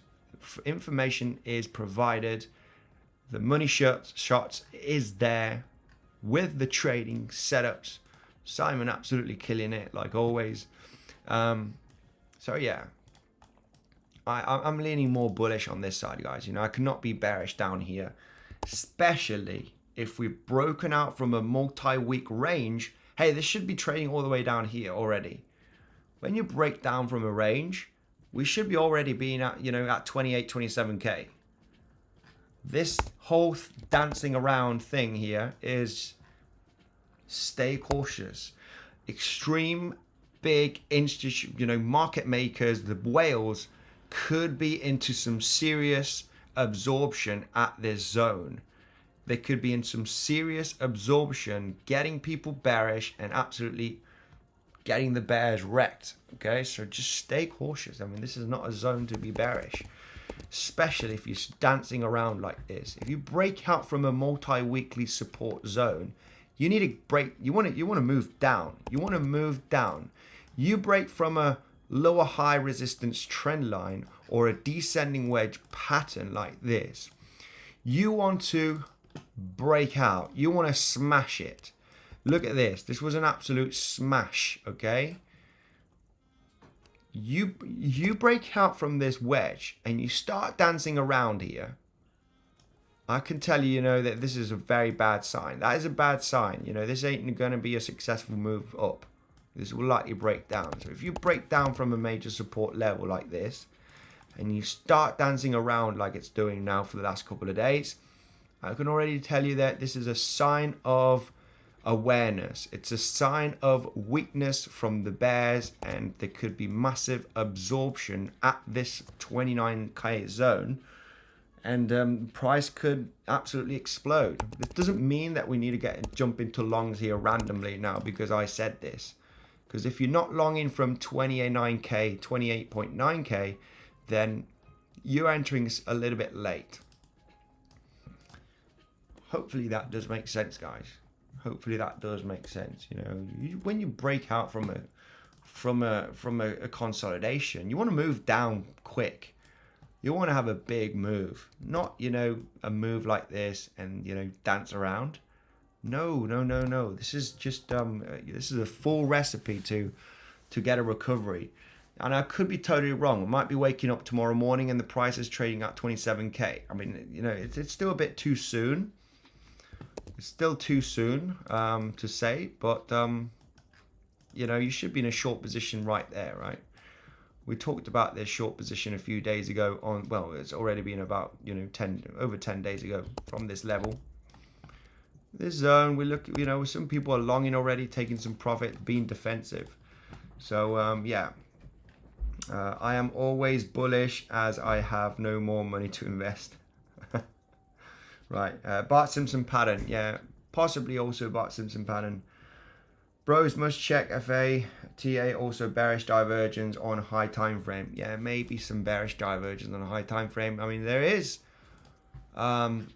Information is provided. The money shots is there with the trading setups. Simon absolutely killing it like always. So yeah, I'm leaning more bullish on this side, guys. You know, I cannot be bearish down here, especially if we've broken out from a multi-week range. Hey, this should be trading all the way down here already. When you break down from a range, we should be already being at, you know, at 28, 27k. This whole dancing around thing here is stay cautious. Extreme big you know, market makers, the whales, could be into some serious absorption at this zone. They could be in some serious absorption, getting people bearish and absolutely getting the bears wrecked. Okay, so just stay cautious. I mean, this is not a zone to be bearish, especially if you're dancing around like this. If you break out from a multi-weekly support zone, you need to break. You want to move down. You want to move down. You break from a lower high resistance trend line or a descending wedge pattern like this. You want to break out. You want to smash it. Look at this. This was an absolute smash, okay? You break out from this wedge and you start dancing around here. I can tell you, you know, that this is a very bad sign. That is a bad sign. You know, this ain't going to be a successful move up. This will likely break down. So if you break down from a major support level like this and you start dancing around like it's doing now for the last couple of days, I can already tell you that this is a sign of awareness. It's a sign of weakness from the bears, and there could be massive absorption at this 29k zone, and price could absolutely explode. This doesn't mean that we need to jump into longs here randomly now because I said this. Because if you're not longing from 29k, 28.9k, then you're entering a little bit late. Hopefully that does make sense, guys. Hopefully that does make sense. You know, when you break out from a consolidation, you want to move down quick. You want to have a big move, not, you know, a move like this and, you know, dance around. No. This is just this is a full recipe to get a recovery. And I could be totally wrong. I might be waking up tomorrow morning and the price is trading at 27k. I mean, you know, it's still a bit too soon. It's still too soon to say, but you know, you should be in a short position right there, right? We talked about this short position a few days ago on, well, it's already been about, you know, over 10 days ago from this level. This zone, we look, you know, some people are longing already, taking some profit, being defensive. So yeah, I am always bullish as I have no more money to invest. Right, Bart Simpson pattern, yeah, possibly also Bart Simpson pattern. Bros must check FATA, also bearish divergence on high time frame. Yeah, maybe some bearish divergence on a high time frame. I mean, there is some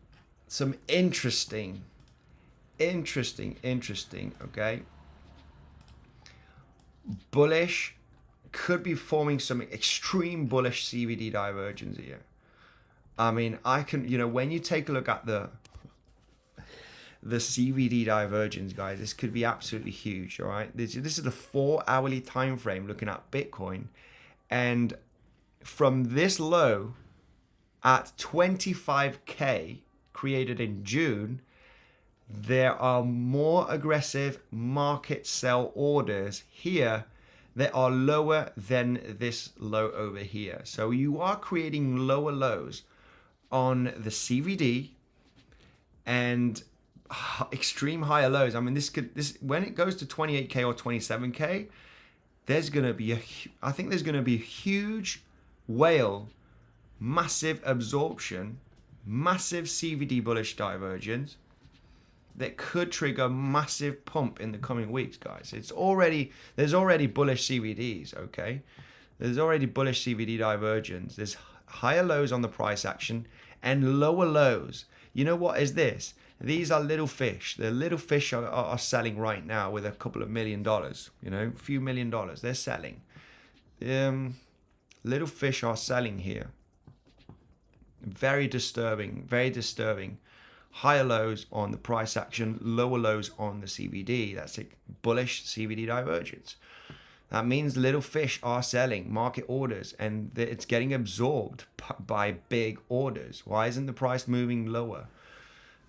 interesting, okay? Bullish, could be forming some extreme bullish CBD divergence here. I mean, I can, you know, when you take a look at the CBD divergence, guys, this could be absolutely huge. All right, this is the 4 hourly time frame looking at Bitcoin, and from this low at 25k created in June, there are more aggressive market sell orders here that are lower than this low over here. So you are creating lower lows on the CBD and extreme higher lows. I mean, this when it goes to 28k or 27k, there's going to be I think there's going to be a huge whale, massive absorption, massive CBD bullish divergence that could trigger massive pump in the coming weeks, guys. There's already bullish CBDs, okay? There's already bullish CBD divergence. There's higher lows on the price action and lower lows. You know what is this? These are little fish. The little fish are selling right now with a couple of $1 million, you know, a few $1 million. They're selling. Little fish are selling here. Very disturbing, very disturbing. Higher lows on the price action, lower lows on the CBD. That's a bullish CBD divergence. That means little fish are selling, market orders, and it's getting absorbed by big orders. Why isn't the price moving lower?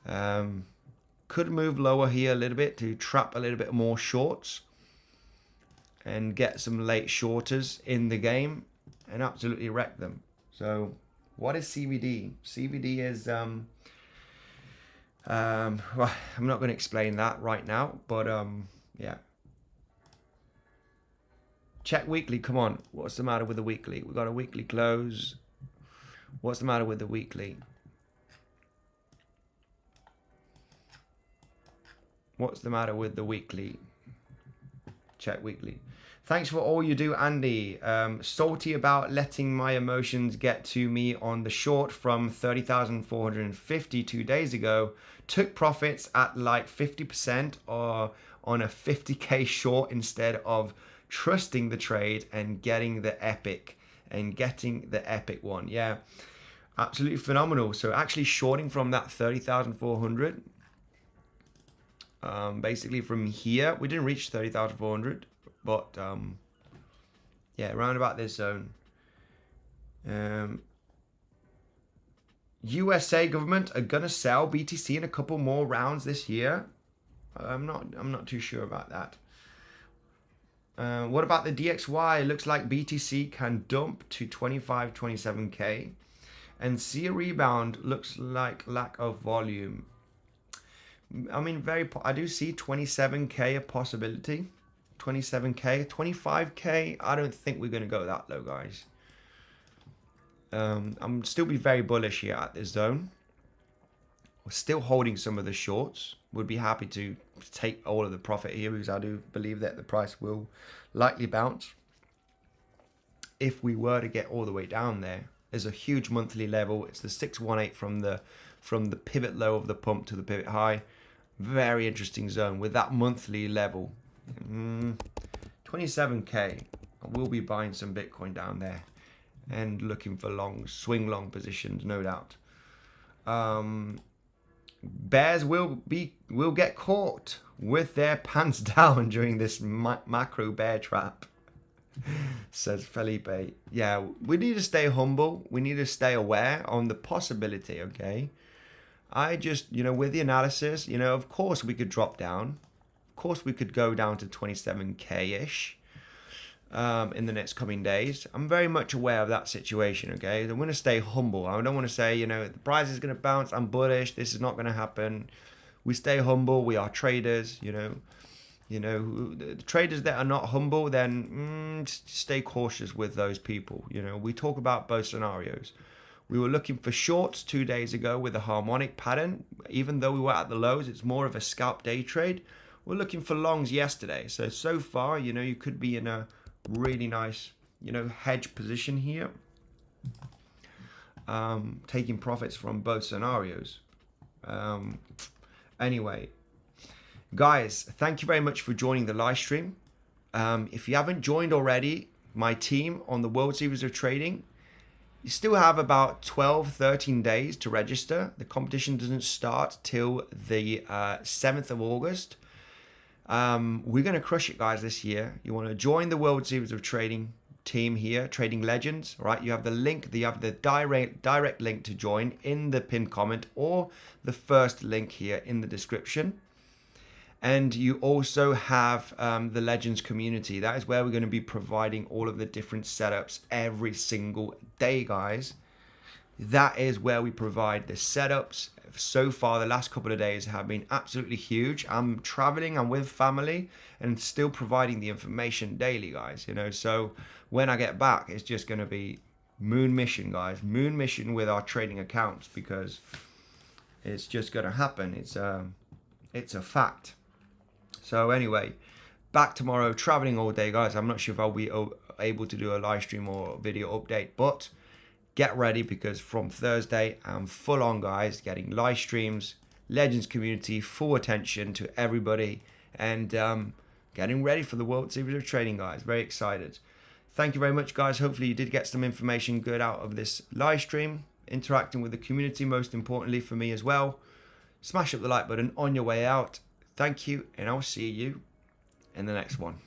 Could move lower here a little bit to trap a little bit more shorts and get some late shorters in the game and absolutely wreck them. So what is CBD? CBD is well, I'm not going to explain that right now, but yeah. Check weekly, come on. What's the matter with the weekly? We got a weekly close. What's the matter with the weekly? What's the matter with the weekly? Check weekly. Thanks for all you do, Andy. Salty about letting my emotions get to me on the short from 30,450 2 days ago. Took profits at like 50% or on a 50k short instead of trusting the trade and getting the epic one. Yeah, absolutely phenomenal. So actually shorting from that 30,400. Basically from here, we didn't reach 30,400, but yeah, around about this zone. USA government are gonna sell BTC in a couple more rounds this year. I'm not too sure about that. What about the DXY? It looks like BTC can dump to 27k and see a rebound. Looks like lack of volume. I mean, I do see 27k a possibility. 27k, 25k. I don't think we're gonna go that low, guys. I'm still be very bullish here at this zone. We're still holding some of the shorts. Would be happy to take all of the profit here because I do believe that the price will likely bounce. If we were to get all the way down there, there's a huge monthly level. It's the 618 from the pivot low of the pump to the pivot high. Very interesting zone with that monthly level. 27k. I will be buying some Bitcoin down there and looking for long, swing long positions, no doubt. Bears will get caught with their pants down during this macro bear trap, says Felipe. Yeah, we need to stay humble. We need to stay aware on the possibility, okay? I just, with the analysis, of course we could drop down. Of course we could go down to 27k-ish in the next coming days. I'm very much aware of that situation, okay? I'm going to stay humble. I don't want to say, the price is going to bounce. I'm bullish. This is not going to happen. We stay humble. We are traders, the traders that are not humble, then just stay cautious with those people. We talk about both scenarios. We were looking for shorts 2 days ago with a harmonic pattern. Even though we were at the lows, it's more of a scalp day trade. We're looking for longs yesterday. So far, you could be in a really nice, hedge position here. Taking profits from both scenarios. Anyway, guys, thank you very much for joining the live stream. If you haven't joined already, my team on the World Series of Trading, you still have about 13 days to register. The competition doesn't start till the 7th of August. We're going to crush it, guys, this year. You want to join the World Series of Trading team here, Trading Legends, right? You have the link, you have the direct link to join in the pinned comment or the first link here in the description. And you also have the Legends community. That is where we're going to be providing all of the different setups every single day, guys. That is where we provide the setups. So far, the last couple of days have been absolutely huge. I'm traveling, I'm with family, and still providing the information daily, guys. So when I get back, it's just going to be moon mission, guys. Moon mission with our trading accounts, because it's just going to happen. It's a fact. So anyway, back tomorrow, traveling all day, guys. I'm not sure if I'll be able to do a live stream or video update, but get ready, because from Thursday, I'm full on, guys, getting live streams, Legends community, full attention to everybody, and getting ready for the World Series of Trading, guys. Very excited. Thank you very much, guys. Hopefully you did get some information good out of this live stream, interacting with the community, most importantly for me as well. Smash up the like button on your way out. Thank you, and I'll see you in the next one.